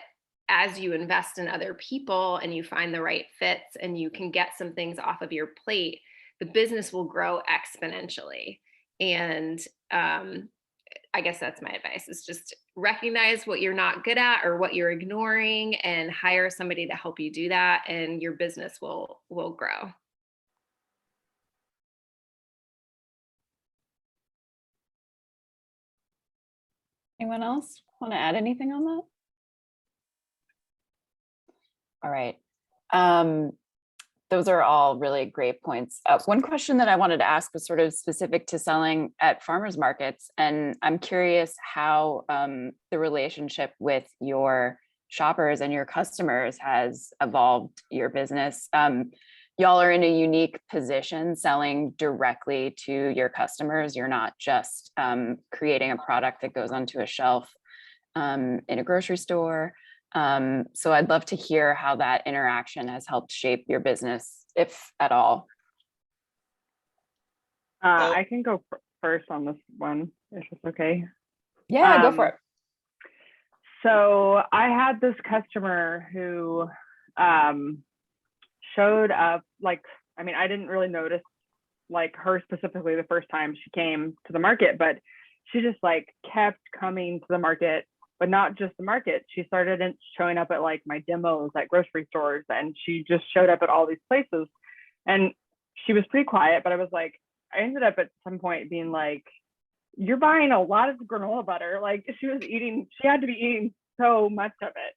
as you invest in other people and you find the right fits and you can get some things off of your plate, the business will grow exponentially. And I guess that's my advice, is just recognize what you're not good at or what you're ignoring and hire somebody to help you do that, and your business will grow. Anyone else want to add anything on that? All right. Those are all really great points. One question that I wanted to ask was sort of specific to selling at farmers markets. And I'm curious how the relationship with your shoppers and your customers has evolved your business. Y'all are in a unique position selling directly to your customers. You're not just creating a product that goes onto a shelf in a grocery store. So I'd love to hear how that interaction has helped shape your business, if at all. I can go first on this one, if it's okay. Yeah, go for it. So I had this customer who showed up, like, I mean, I didn't really notice like her specifically the first time she came to the market, but she just like kept coming to the market, but not just the market. She started showing up at like my demos at grocery stores, and she just showed up at all these places. And she was pretty quiet, but I was like, I ended up at some point being like, you're buying a lot of granola butter. Like she had to be eating so much of it.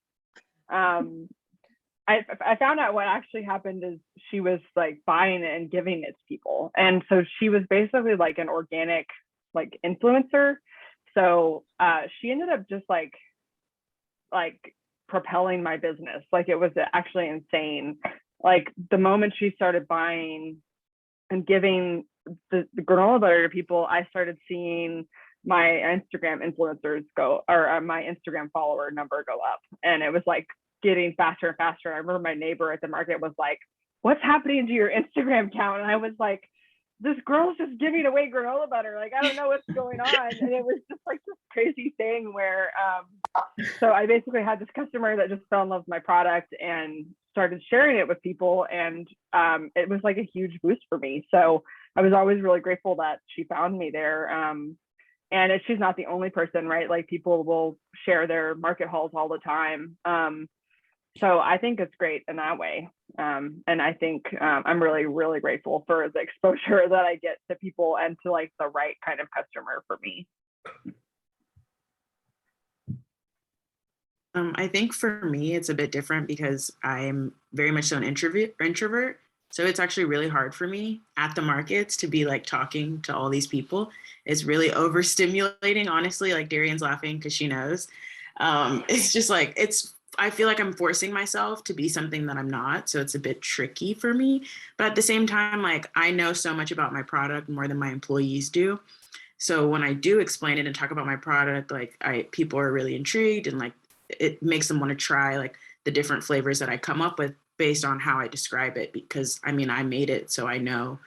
I found out what actually happened is she was like buying it and giving it to people. And so she was basically like an organic like influencer. So she ended up just like propelling my business. Like it was actually insane. Like the moment she started buying and giving the granola butter to people, I started seeing my Instagram influencers go, or my Instagram follower number go up. And it was like getting faster and faster. I remember my neighbor at the market was like, what's happening to your Instagram account? And I was like, this girl's just giving away granola butter. Like, I don't know what's going on. And it was just like this crazy thing where, so I basically had this customer that just fell in love with my product and started sharing it with people. And it was like a huge boost for me. So I was always really grateful that she found me there. And she's not the only person, right? Like people will share their market hauls all the time. So I think it's great in that way. And I think I'm really, really grateful for the exposure that I get to people and to like the right kind of customer for me. I think for me, it's a bit different because I'm very much so an introvert. So it's actually really hard for me at the markets to be like talking to all these people. It's really overstimulating, honestly. Like Darian's laughing because she knows. It's just like, I feel like I'm forcing myself to be something that I'm not. So it's a bit tricky for me. But at the same time, like I know so much about my product more than my employees do. So when I do explain it and talk about my product, like people are really intrigued, and like it makes them want to try like the different flavors that I come up with based on how I describe it, because I mean, I made it, so I know.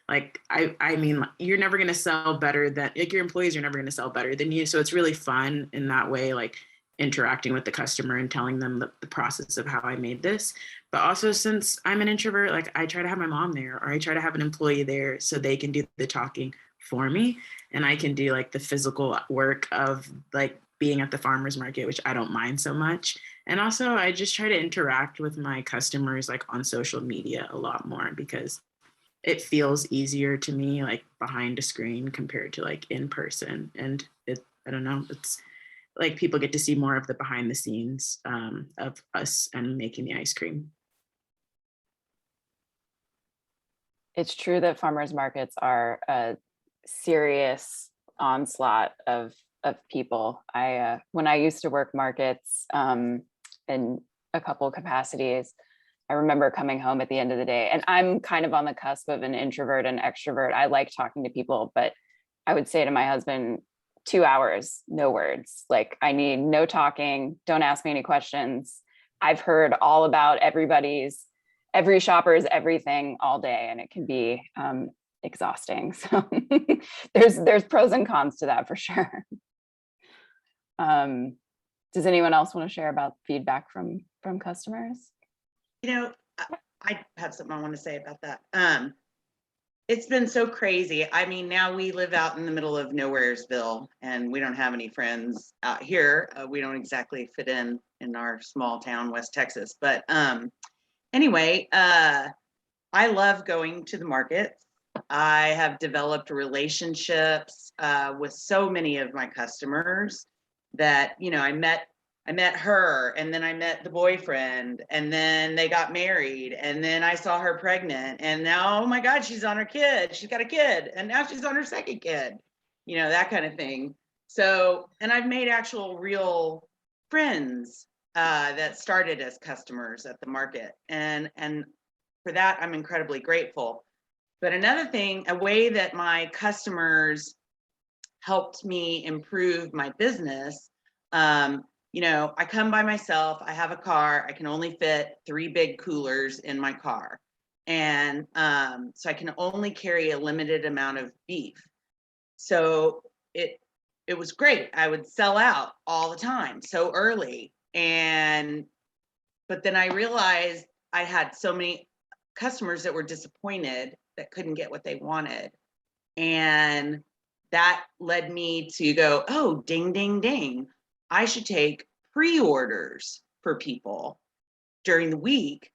Like, I mean, you're never going to sell better than, like, your employees are never going to sell better than you. So it's really fun in that way, like interacting with the customer and telling them the process of how I made this. But also, since I'm an introvert, like I try to have my mom there, or I try to have an employee there so they can do the talking for me. And I can do like the physical work of like being at the farmer's market, which I don't mind so much. And also I just try to interact with my customers like on social media a lot more, because it feels easier to me like behind a screen compared to like in person. And I don't know, it's like people get to see more of the behind the scenes of us and making the ice cream. It's true that farmers markets are a serious onslaught of people. When I used to work markets in a couple of capacities, I remember coming home at the end of the day, and I'm kind of on the cusp of an introvert and extrovert. I like talking to people, but I would say to my husband, 2 hours, no words. Like I need no talking. Don't ask me any questions. I've heard all about every shopper's everything all day, and it can be exhausting. So there's pros and cons to that for sure. Does anyone else want to share about feedback from customers? You know, I have something I want to say about that. It's been so crazy. I mean, now we live out in the middle of Nowheresville, and we don't have any friends out here. We don't exactly fit in our small town, West Texas. But anyway, I love going to the markets. I have developed relationships with so many of my customers that, you know, I met her, and then I met the boyfriend, and then they got married, and then I saw her pregnant, and now, oh my God, she's on her kid. She's got a kid, and now she's on her second kid, you know, that kind of thing. So, and I've made actual real friends that started as customers at the market. And for that, I'm incredibly grateful. But another thing, a way that my customers helped me improve my business, you know, I come by myself, I have a car, I can only fit 3 big coolers in my car. And so I can only carry a limited amount of beef. So it was great. I would sell out all the time so early. But then I realized I had so many customers that were disappointed that couldn't get what they wanted. And that led me to go, oh, ding, ding, ding. I should take pre-orders for people during the week.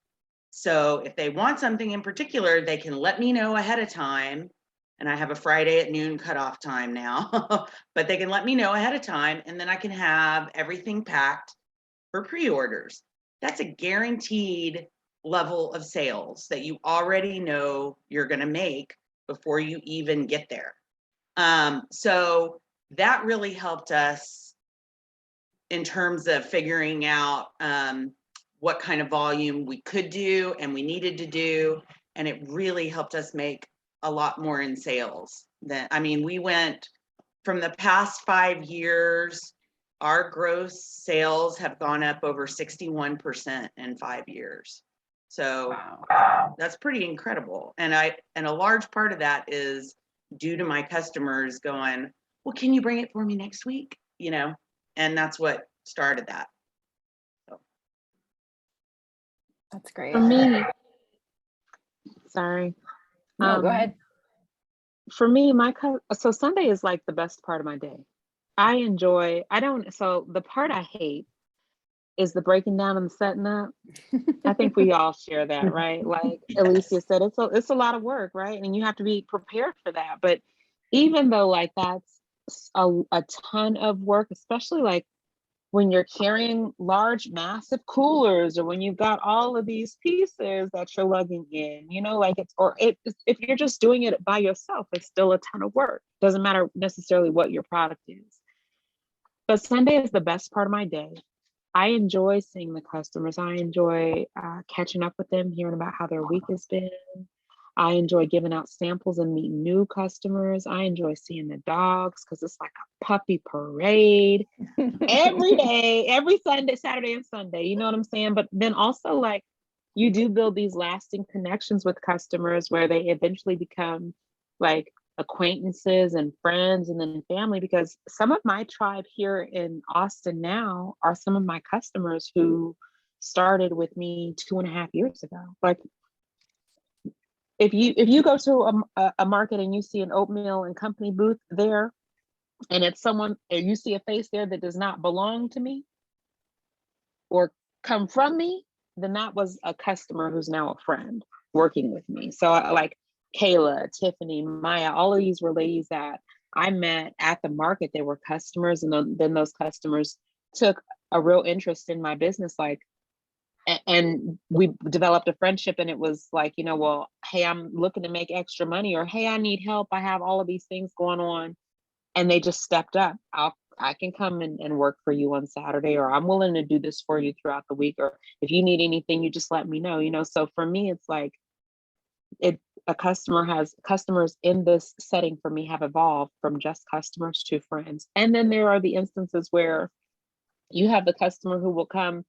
So if they want something in particular, they can let me know ahead of time. And I have a Friday at noon cutoff time now, but they can let me know ahead of time, and then I can have everything packed for pre-orders. That's a guaranteed level of sales that you already know you're going to make before you even get there. So that really helped us in terms of figuring out what kind of volume we could do and we needed to do. And it really helped us make a lot more in sales. I mean, we went from the past 5 years, our gross sales have gone up over 61% in 5 years. So wow. That's pretty incredible. And a large part of that is due to my customers going, well, can you bring it for me next week? You know, and that's what started that. So. That's great. For me, sorry. No, go ahead. For me, so Sunday is like the best part of my day. So the part I hate is the breaking down and the setting up. I think we all share that, right? Like Elisia said, it's a lot of work, right? And you have to be prepared for that. But even though like that's a ton of work, especially like when you're carrying large, massive coolers, or when you've got all of these pieces that you're lugging in, you know, like if you're just doing it by yourself, it's still a ton of work. Doesn't matter necessarily what your product is. But Sunday is the best part of my day. I enjoy seeing the customers. I enjoy catching up with them, hearing about how their week has been. I enjoy giving out samples and meeting new customers. I enjoy seeing the dogs because it's like a puppy parade every day, every Sunday, Saturday and Sunday. You know what I'm saying? But then also, like, you do build these lasting connections with customers where they eventually become like acquaintances and friends and then family, because some of my tribe here in Austin now are some of my customers who started with me 2.5 years ago. Like, if you go to a market and you see an Oatmeal and Company booth there, and it's someone, and you see a face there that does not belong to me or come from me, then that was a customer who's now a friend working with me. So like Kayla, Tiffany, Maya, all of these were ladies that I met at the market. They were customers, and then those customers took a real interest in my business. Like, and we developed a friendship, and it was like, you know, well, hey, I'm looking to make extra money, or hey, I need help. I have all of these things going on. And they just stepped up. I can come and work for you on Saturday, or I'm willing to do this for you throughout the week. Or if you need anything, you just let me know, you know? So for me, it's like, customers in this setting for me have evolved from just customers to friends. And then there are the instances where you have the customer who will come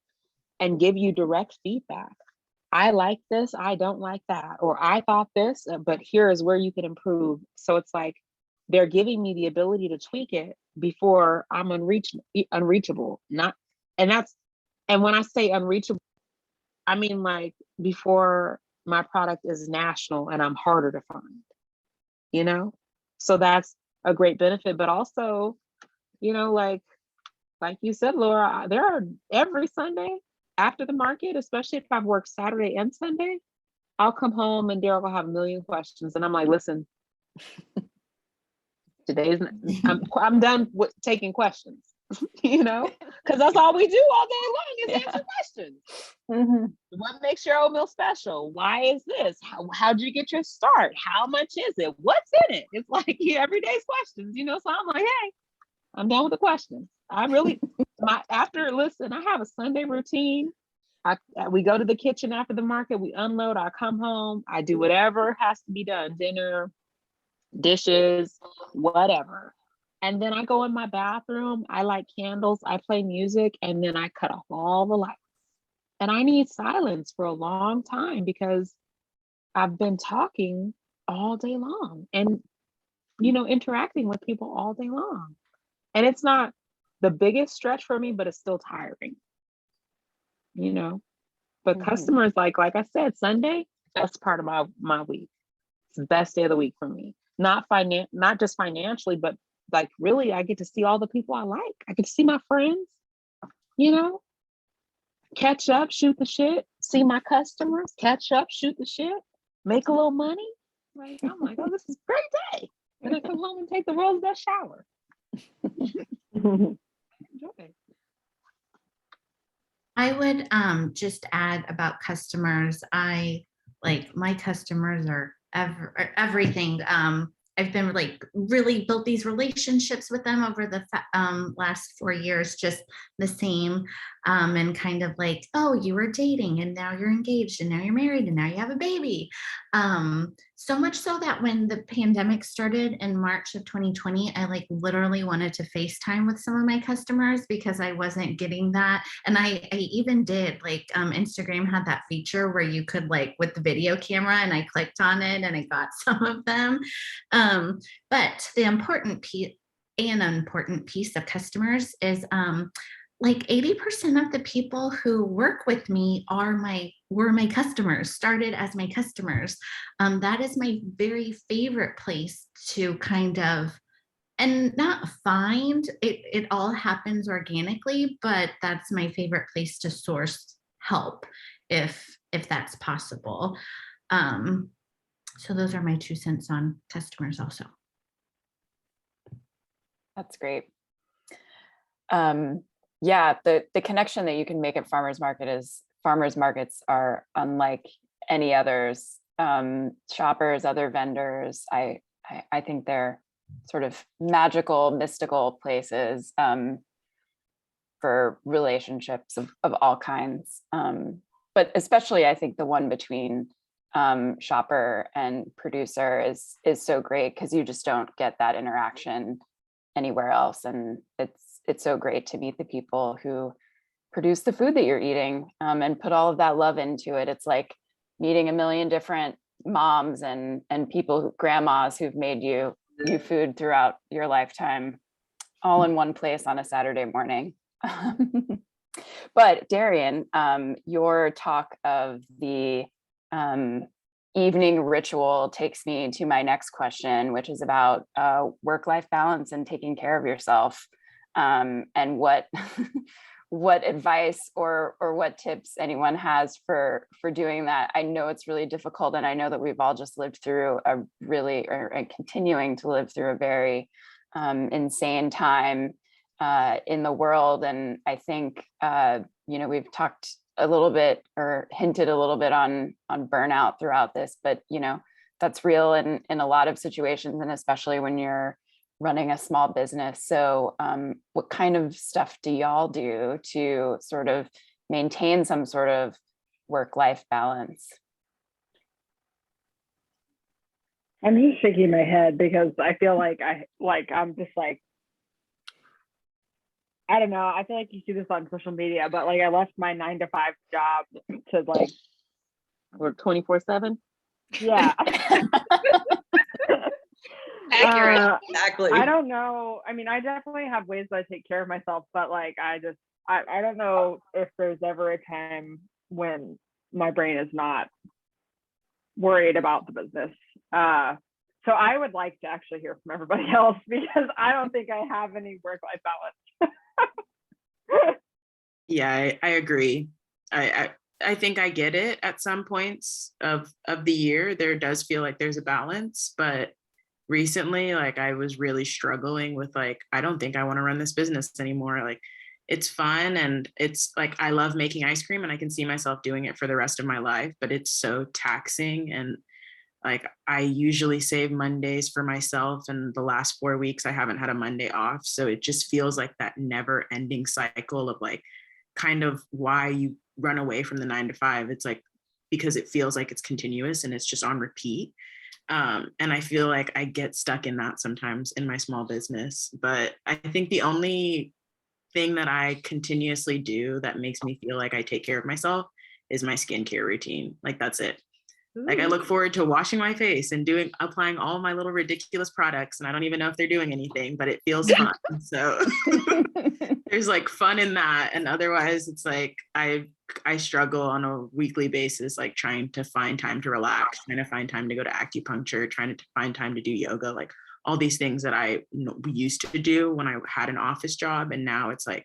and give you direct feedback. I like this, I don't like that, or I thought this, but here is where you can improve. So it's like they're giving me the ability to tweak it before I'm unreachable. And when I say unreachable, I mean like before my product is national and I'm harder to find, you know? So that's a great benefit. But also, you know, like you said, Laura, there are every Sunday after the market, especially if I've worked Saturday and Sunday, I'll come home and Daryl will have a million questions. And I'm like, listen, I'm done with taking questions, you know, because that's all we do all day long is answer questions. Mm-hmm. What makes your oatmeal special? Why is this? How'd you get your start? How much is it? What's in it? It's like everyday's questions, you know. So I'm like, hey, I'm done with the questions. I really, I have a Sunday routine. We go to the kitchen after the market, we unload, I come home, I do whatever has to be done, dinner, dishes, whatever. And then I go in my bathroom, I light candles, I play music, and then I cut off all the lights. And I need silence for a long time because I've been talking all day long and, you know, interacting with people all day long. And it's not the biggest stretch for me, but it's still tiring, you know. But customers, like I said, Sunday, best part of my week. It's the best day of the week for me. Not just financially, but like really, I get to see all the people I like. I get to see my friends, you know, catch up, shoot the shit, see my customers, catch up, shoot the shit, make a little money. Like, I'm like, oh, this is a great day. And I come home and take the world's best shower. Enjoy. I would just add about customers. My customers are everything. I've been like really built these relationships with them over the last 4 years, just the same, and kind of like, oh, you were dating and now you're engaged and now you're married and now you have a baby. So much so that when the pandemic started in March of 2020, I like literally wanted to FaceTime with some of my customers because I wasn't getting that. And I even did Instagram had that feature where you could like with the video camera, and I clicked on it and I got some of them. But the important piece of customers is like 80% of the people who work with me were my customers, started as my customers. That is my very favorite place to kind of, and not find, it all happens organically, but that's my favorite place to source help if that's possible. So those are my 2 cents on customers also. That's great. Yeah, the connection that you can make at farmers markets are unlike any others. Shoppers, other vendors. I think they're sort of magical, mystical places for relationships of all kinds. But especially, I think the one between shopper and producer is so great because you just don't get that interaction anywhere else, and it's so great to meet the people who produce the food that you're eating and put all of that love into it. It's like meeting a million different moms and people, grandmas who've made you food throughout your lifetime, all in one place on a Saturday morning. But Darian, your talk of the evening ritual takes me to my next question, which is about work-life balance and taking care of yourself, and what what advice or what tips anyone has for doing that. I know it's really difficult, and I know that we've all just lived through and continuing to live through a very insane time in the world. And I think we've talked a little bit or hinted a little bit on burnout throughout this, but that's real in a lot of situations, and especially when you're running a small business. So what kind of stuff do y'all do to sort of maintain some sort of work-life balance? I'm just shaking my head because I feel like I'm just like, I don't know. I feel like you see this on social media, but like I left my 9-to-5 job to like Work 24/7. Yeah. Accurate. Exactly. I don't know. I mean, I definitely have ways that I take care of myself, but like I don't know if there's ever a time when my brain is not worried about the business. So I would like to actually hear from everybody else because I don't think I have any work-life balance. Yeah, I agree. I think I get it at some points of the year. There does feel like there's a balance, but recently, like I was really struggling with like, I don't think I want to run this business anymore. Like it's fun and it's like, I love making ice cream and I can see myself doing it for the rest of my life, but it's so taxing. And like, I usually save Mondays for myself, and the last 4 weeks I haven't had a Monday off. So it just feels like that never ending cycle of like, kind of why you run away from the 9-to-5. It's like, because it feels like it's continuous and it's just on repeat. And I feel like I get stuck in that sometimes in my small business. But I think the only thing that I continuously do that makes me feel like I take care of myself is my skincare routine. Like that's it. Like I look forward to washing my face and applying all my little ridiculous products, and I don't even know if they're doing anything, but it feels fun. So there's like fun in that. And otherwise it's like I struggle on a weekly basis, like trying to find time to relax, trying to find time to go to acupuncture, trying to find time to do yoga, like all these things that I used to do when I had an office job. And now it's like,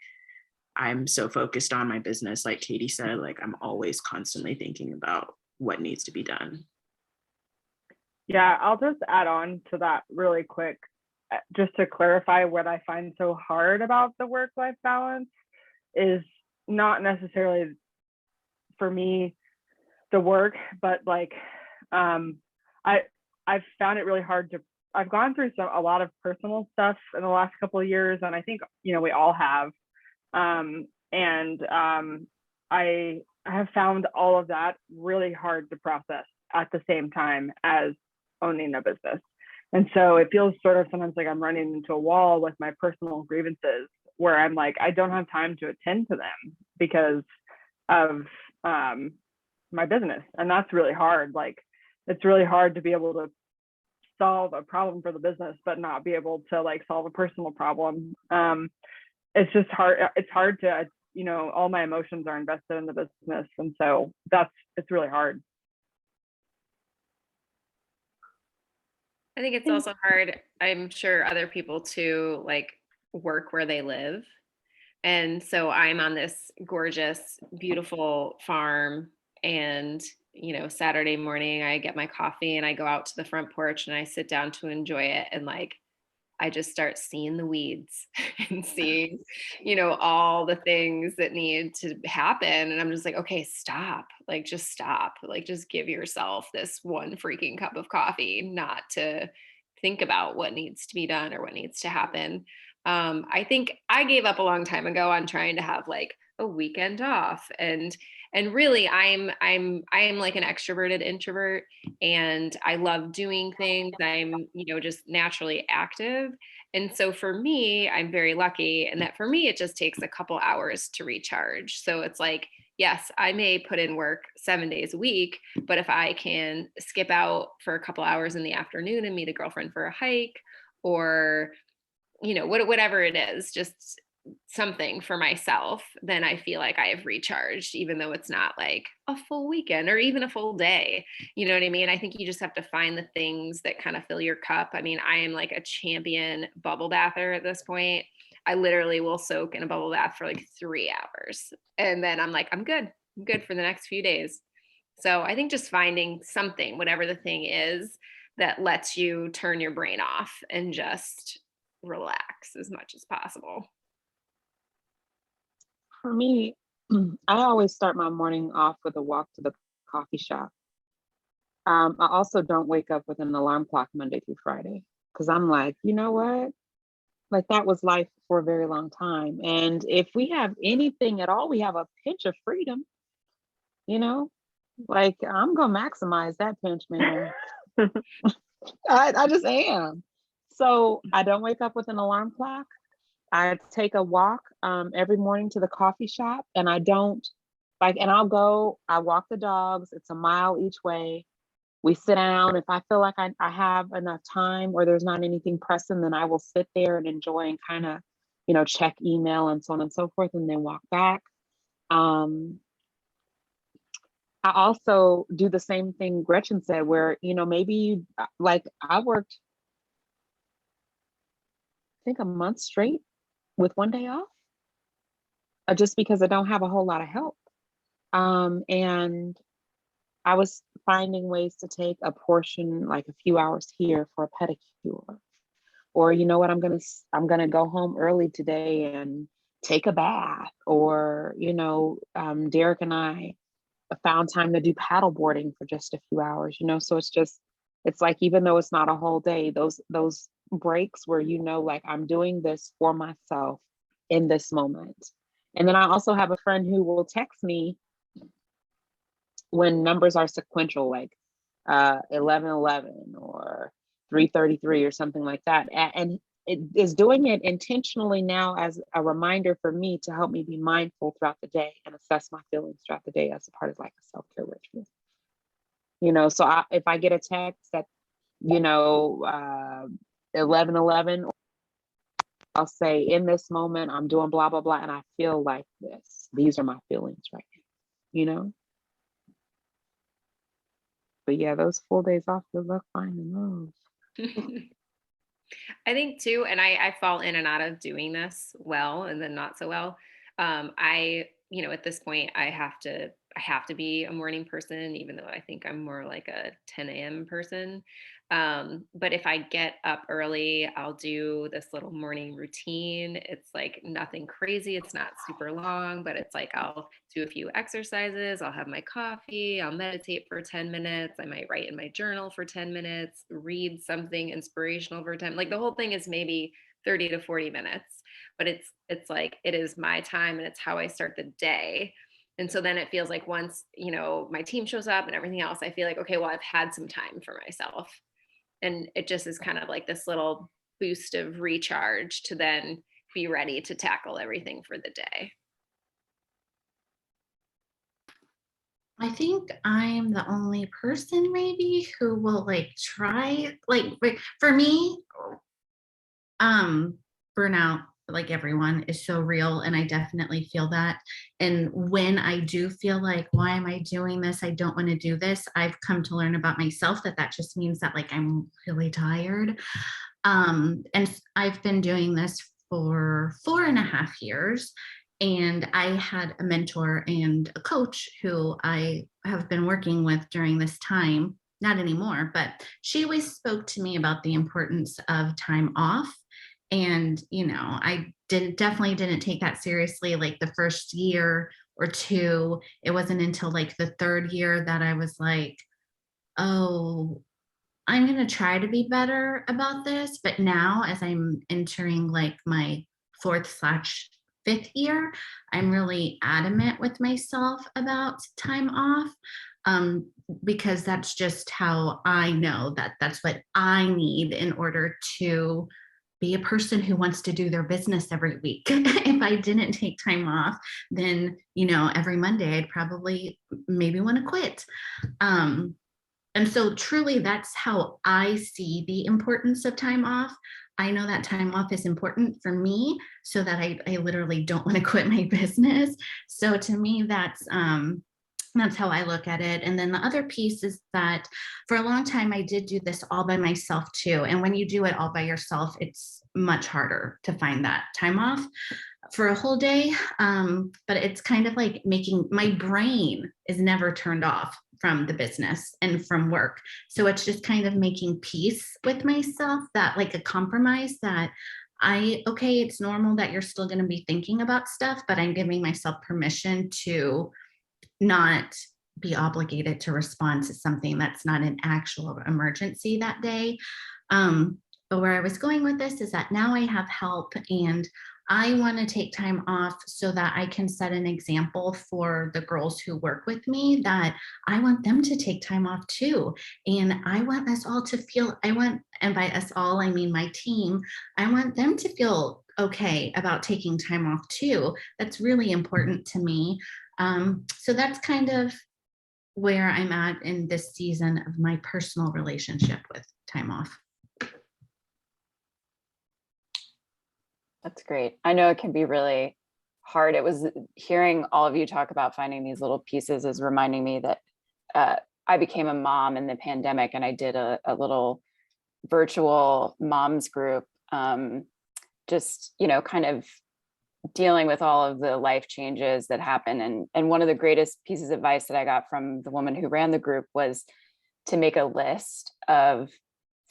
I'm so focused on my business. Like Katie said, like I'm always constantly thinking about what needs to be done. Yeah, I'll just add on to that really quick, just to clarify what I find so hard about the work-life balance is not necessarily for me the work, but like I've found it really hard to. I've gone through a lot of personal stuff in the last couple of years, and I think we all have. I have found all of that really hard to process at the same time as owning a business. And so it feels sort of sometimes like I'm running into a wall with my personal grievances where I'm like, I don't have time to attend to them because of my business. And that's really hard. Like, it's really hard to be able to solve a problem for the business, but not be able to like solve a personal problem. It's just hard. It's hard to, all my emotions are invested in the business. And so it's really hard. I think it's also hard, I'm sure other people too, like work where they live. And so I'm on this gorgeous, beautiful farm, and Saturday morning I get my coffee and I go out to the front porch and I sit down to enjoy it. And like I just start seeing the weeds and seeing, all the things that need to happen. And I'm just like, okay, stop. Like, just stop. Like, just give yourself this one freaking cup of coffee, not to think about what needs to be done or what needs to happen. I think I gave up a long time ago on trying to have like a weekend off, and really I am like an extroverted introvert, and I love doing things. I'm, just naturally active. And so for me, I'm very lucky, and that for me, it just takes a couple hours to recharge. So it's like, yes, I may put in work 7 days a week, but if I can skip out for a couple hours in the afternoon and meet a girlfriend for a hike, or, whatever it is, just something for myself, then I feel like I have recharged, even though it's not like a full weekend or even a full day. You know what I mean? I think you just have to find the things that kind of fill your cup. I mean, I am like a champion bubble bather at this point. I literally will soak in a bubble bath for like 3 hours. And then I'm like, I'm good. I'm good for the next few days. So I think just finding something, whatever the thing is, that lets you turn your brain off and just relax as much as possible. For me, I always start my morning off with a walk to the coffee shop. I also don't wake up with an alarm clock Monday through Friday, because I'm like, you know what? Like, that was life for a very long time. And if we have anything at all, we have a pinch of freedom, like, I'm going to maximize that pinch, man. I just am. So I don't wake up with an alarm clock. I take a walk every morning to the coffee shop, and I walk the dogs. It's a mile each way. We sit down. If I feel like I have enough time or there's not anything pressing, then I will sit there and enjoy and kind of, check email and so on and so forth, and then walk back. I also do the same thing Gretchen said, where, maybe like I worked, I think, a month straight with 1 day off, just because I don't have a whole lot of help. And I was finding ways to take a portion, like a few hours here for a pedicure, or, you know what, I'm gonna go home early today and take a bath, or, Derek and I found time to do paddle boarding for just a few hours, so it's like, even though it's not a whole day, those breaks where, like, I'm doing this for myself in this moment. And then I also have a friend who will text me when numbers are sequential, like 11:11 or 3:33 or something like that. And it is doing it intentionally now as a reminder for me to help me be mindful throughout the day and assess my feelings throughout the day as a part of like a self-care ritual. So if I get a text that, 11:11, I'll say, in this moment, I'm doing blah, blah, blah, and I feel like this. These are my feelings right now, But yeah, those full days off, good luck finding those. I think too, and I fall in and out of doing this well and then not so well. At this point, I have to be a morning person, even though I think I'm more like a 10 a.m. person. But if I get up early, I'll do this little morning routine. It's like nothing crazy. It's not super long, but it's like I'll do a few exercises. I'll have my coffee. I'll meditate for 10 minutes. I might write in my journal for 10 minutes, read something inspirational for 10. Like, the whole thing is maybe 30 to 40 minutes, but it's like, it is my time and it's how I start the day. And so then it feels like once, my team shows up and everything else, I feel like, okay, well, I've had some time for myself. And it just is kind of like this little boost of recharge to then be ready to tackle everything for the day. I think I'm the only person maybe who will try, for me, burnout, like everyone, is so real, and I definitely feel that. And when I do feel like, why am I doing this? I don't want to do this. I've come to learn about myself that just means that I'm really tired. And I've been doing this for 4.5 years. And I had a mentor and a coach who I have been working with during this time, not anymore, but she always spoke to me about the importance of time off And, I definitely didn't take that seriously. Like the first year or two, it wasn't until like the third year that I was like, oh, I'm going to try to be better about this. But now, as I'm entering like my 4th/5th year, I'm really adamant with myself about time off, because that's just how I know that that's what I need in order to be a person who wants to do their business every week. If I didn't take time off, then, every Monday I'd probably maybe want to quit. And so truly, that's how I see the importance of time off. I know that time off is important for me so that I literally don't want to quit my business. So to me, that's how I look at it. And then the other piece is that for a long time, I did do this all by myself too. And when you do it all by yourself, it's much harder to find that time off for a whole day. But it's kind of like making my brain is never turned off from the business and from work. So it's just kind of making peace with myself, that like a compromise that okay, it's normal that you're still going to be thinking about stuff, but I'm giving myself permission to not be obligated to respond to something that's not an actual emergency that day. But where I was going with this is that now I have help, and I want to take time off so that I can set an example for the girls who work with me, that I want them to take time off too. And I want us all to feel, and by us all, I mean my team, I want them to feel okay about taking time off too. That's really important to me. So that's kind of where I'm at in this season of my personal relationship with time off. That's great. I know it can be really hard. It was hearing all of you talk about finding these little pieces is reminding me that I became a mom in the pandemic, and I did a little virtual moms group, just, kind of dealing with all of the life changes that happen. And one of the greatest pieces of advice that I got from the woman who ran the group was to make a list of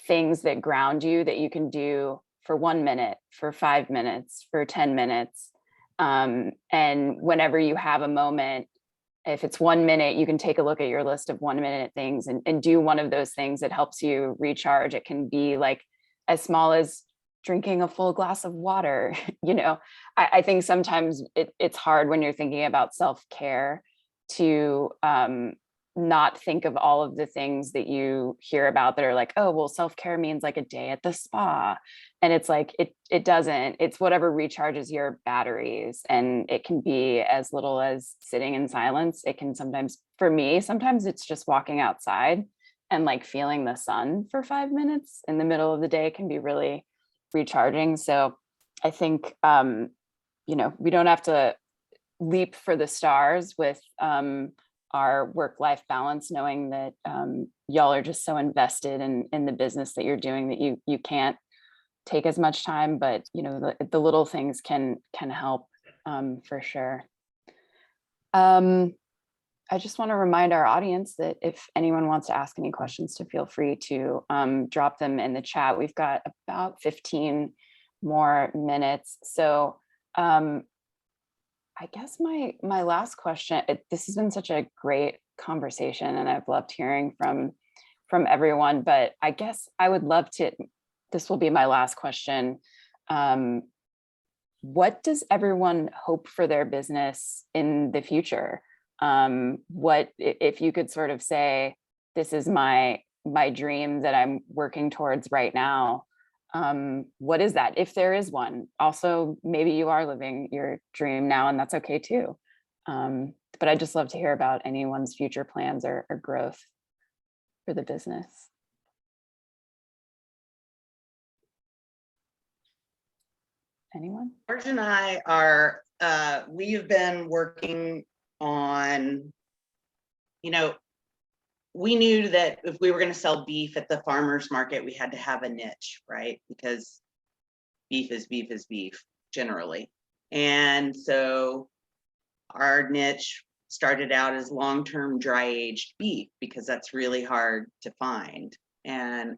things that ground you, that you can do for 1 minute, for 5 minutes, for 10 minutes. And whenever you have a moment, if it's 1 minute, you can take a look at your list of 1 minute things and do one of those things that helps you recharge. It can be like as small as drinking a full glass of water. I think sometimes it's hard when you're thinking about self-care to not think of all of the things that you hear about that are like, oh, well, self-care means like a day at the spa. And it's like, it doesn't. It's whatever recharges your batteries. And it can be as little as sitting in silence. It can sometimes it's just walking outside and like feeling the sun for 5 minutes in the middle of the day can be really recharging. So I think, we don't have to leap for the stars with our work-life balance, knowing that y'all are just so invested in the business that you're doing that you can't take as much time, but the little things can help for sure. I just want to remind our audience that if anyone wants to ask any questions, to feel free to drop them in the chat. We've got about 15 more minutes. So I guess my last question, this has been such a great conversation and I've loved hearing from everyone, but I guess I would love to, this will be my last question. What does everyone hope for their business in the future? What, if you could sort of say, this is my dream that I'm working towards right now. What is that, if there is one? Also, maybe you are living your dream now, and that's okay too. But I'd just love to hear about anyone's future plans or growth for the business. Anyone? George and I are, we've been working on, we knew that if we were going to sell beef at the farmer's market, we had to have a niche, right? Because beef is beef generally. And so our niche started out as long-term dry aged beef, because that's really hard to find. And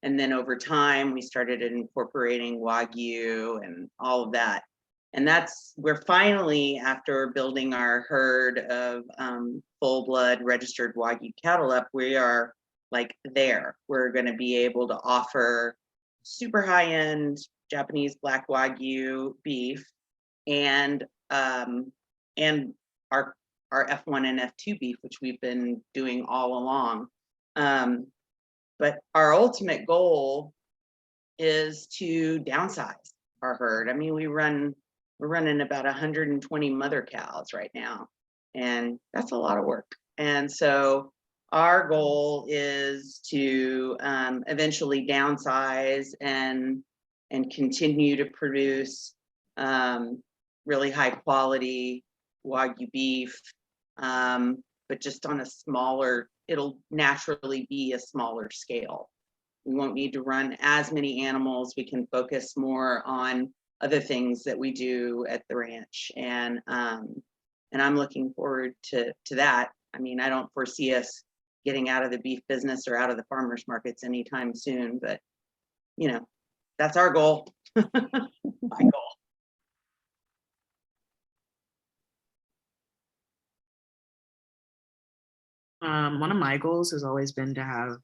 And then over time, we started incorporating Wagyu and all of that. And we're finally, after building our herd of full blood registered Wagyu cattle up, we are like there. We're going to be able to offer super high end Japanese black Wagyu beef and our F1 and F2 beef, which we've been doing all along. But our ultimate goal is to downsize our herd. I mean, we're running about 120 mother cows right now, and that's a lot of work. And so our goal is to eventually downsize and continue to produce really high quality Wagyu beef, but just on a smaller, it'll naturally be a smaller scale. We won't need to run as many animals. We can focus more on other things that we do at the ranch. And I'm looking forward to that. I mean, I don't foresee us getting out of the beef business or out of the farmers markets anytime soon, but you know, that's our goal. My goal. One of my goals has always been to have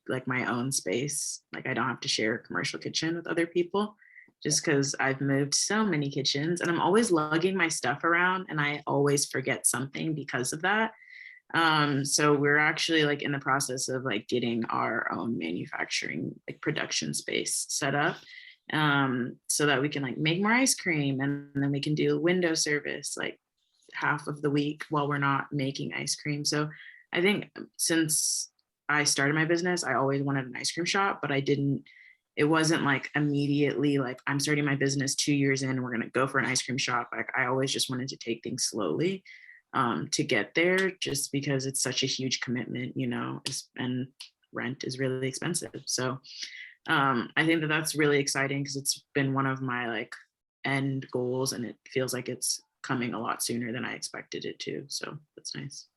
like my own space. Like I don't have to share a commercial kitchen with other people, just because I've moved so many kitchens and I'm always lugging my stuff around and I always forget something because of that. So we're actually like in the process of like getting our own manufacturing like production space set up, so that we can like make more ice cream and then we can do window service like half of the week while we're not making ice cream. So I think since I started my business, I always wanted an ice cream shop, but it wasn't like immediately like I'm starting my business 2 years in, we're going to go for an ice cream shop. Like I always just wanted to take things slowly to get there, just because it's such a huge commitment, you know, and rent is really expensive. So I think that that's really exciting because it's been one of my like end goals and it feels like it's coming a lot sooner than I expected it to. So that's nice.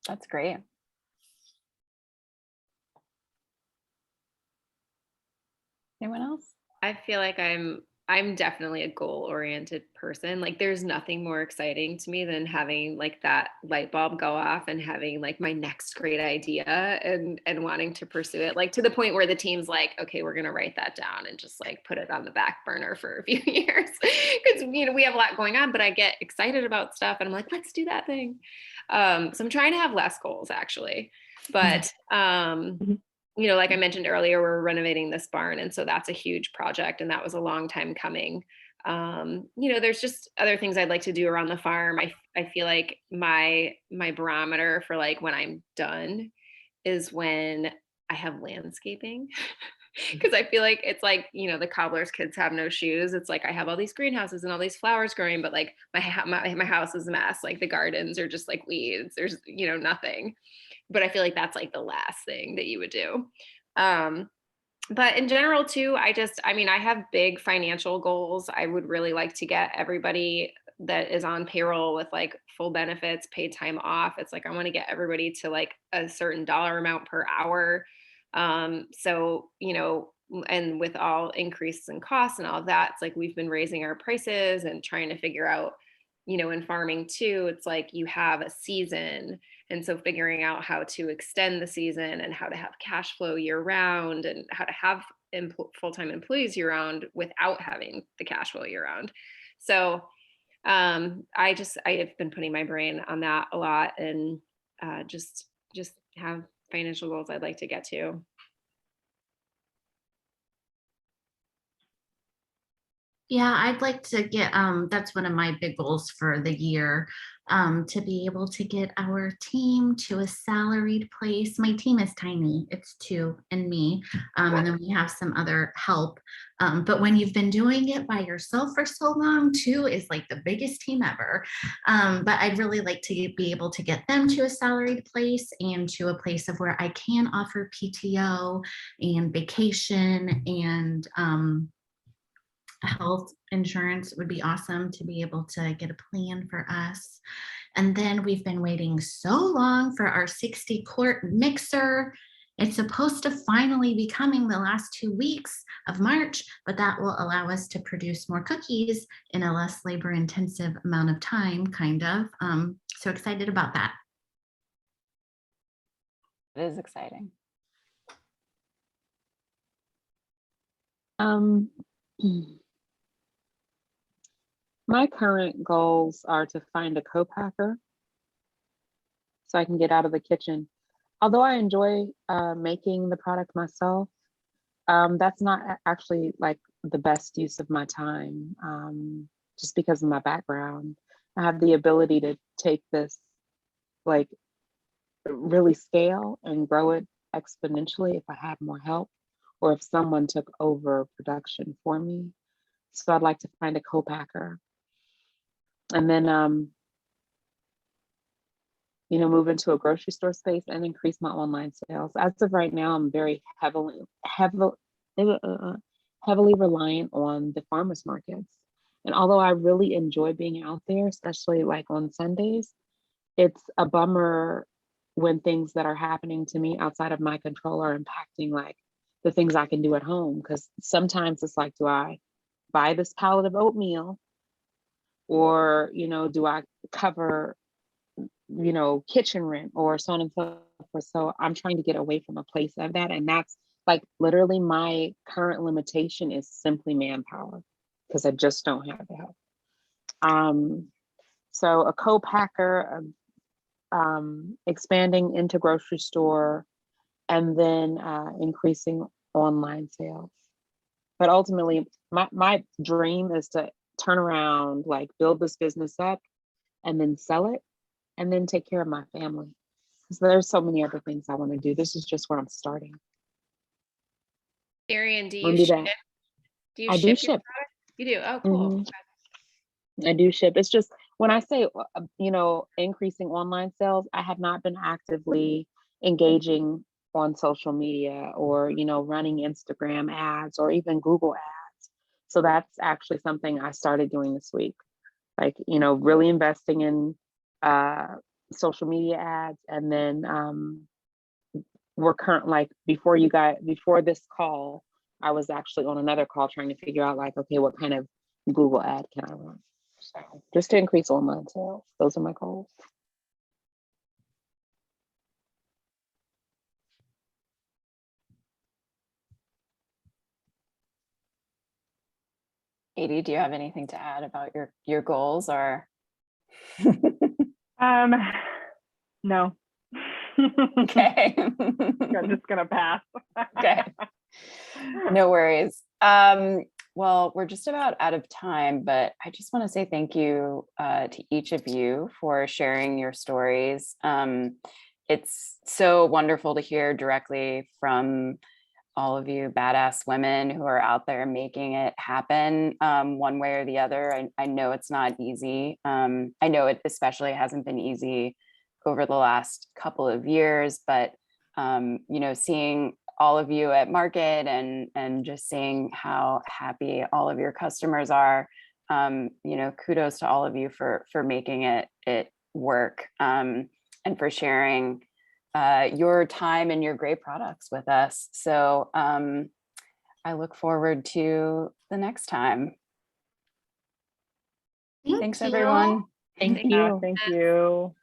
That's great. Anyone else? I feel like I'm definitely a goal-oriented person. Like there's nothing more exciting to me than having like that light bulb go off and having like my next great idea and wanting to pursue it, like to the point where the team's like, okay, we're gonna write that down and just like put it on the back burner for a few years. Because you know, we have a lot going on, but I get excited about stuff and I'm like, let's do that thing. So I'm trying to have less goals actually. But you know, like I mentioned earlier, we're renovating this barn. And so that's a huge project. And that was a long time coming. You know, there's just other things I'd like to do around the farm. I feel like my barometer for like when I'm done is when I have landscaping. Because I feel like it's like, you know, the cobbler's kids have no shoes. It's like I have all these greenhouses and all these flowers growing, but like my house is a mess. Like the gardens are just like weeds. There's, you know, nothing. But I feel like that's like the last thing that you would do. But in general too, I have big financial goals. I would really like to get everybody that is on payroll with like full benefits, paid time off. It's like, I want to get everybody to like a certain dollar amount per hour. So, you know, and with all increases in costs and all of that, it's like we've been raising our prices and trying to figure out, you know, in farming too, it's like you have a season. And so figuring out how to extend the season and how to have cash flow year round and how to have full-time employees year round without having the cash flow year round. So I have been putting my brain on that a lot and just have financial goals I'd like to get to. Yeah, I'd like to get, that's one of my big goals for the year, to be able to get our team to a salaried place. My team is tiny, it's 2 and me, and then we have some other help. But when you've been doing it by yourself for so long, 2 is like the biggest team ever. But I'd really like to be able to get them to a salaried place and to a place of where I can offer PTO and vacation and, health insurance would be awesome to be able to get a plan for us. And then we've been waiting so long for our 60 quart mixer It's supposed to finally be coming the last 2 weeks of March, but that will allow us to produce more cookies in a less labor intensive amount of time, kind of. So excited about that. It is exciting. My current goals are to find a co-packer so I can get out of the kitchen. Although I enjoy making the product myself, that's not actually like the best use of my time, just because of my background. I have the ability to take this, like, really scale and grow it exponentially if I had more help or if someone took over production for me. So I'd like to find a co-packer and then, move into a grocery store space and increase my online sales. As of right now, I'm very heavily reliant on the farmers markets. And although I really enjoy being out there, especially like on Sundays, it's a bummer when things that are happening to me outside of my control are impacting like the things I can do at home. Because sometimes it's like, do I buy this pallet of oatmeal, or do I cover kitchen rent or so on and so forth? So I'm trying to get away from a place of that, and that's like literally my current limitation is simply manpower because I just don't have the help. So a co-packer, expanding into grocery store, and then increasing online sales. But ultimately, my dream is to turn around, like build this business up and then sell it and then take care of my family. Because there's so many other things I want to do. This is just where I'm starting. Darian, do I'll you do ship? that. Do you I ship do your ship. product? You do? Oh, cool. Mhm. I do ship. It's just when I say, increasing online sales, I have not been actively engaging on social media or, running Instagram ads or even Google ads. So that's actually something I started doing this week. Like, really investing in social media ads. And then we're before this call, I was actually on another call trying to figure out like, okay, what kind of Google ad can I run? So just to increase online sales, those are my goals. Katie, do you have anything to add about your goals or? No. Okay. I'm just gonna pass. Okay. No worries. Well, we're just about out of time, but I just want to say thank you to each of you for sharing your stories. It's so wonderful to hear directly from all of you badass women who are out there making it happen one way or the other. I know it's not easy. I know it especially hasn't been easy over the last couple of years, but seeing all of you at market and just seeing how happy all of your customers are, kudos to all of you for making it work and for sharing your time and your great products with us. So I look forward to the next time. Thanks, everyone. Thank you. Thank you.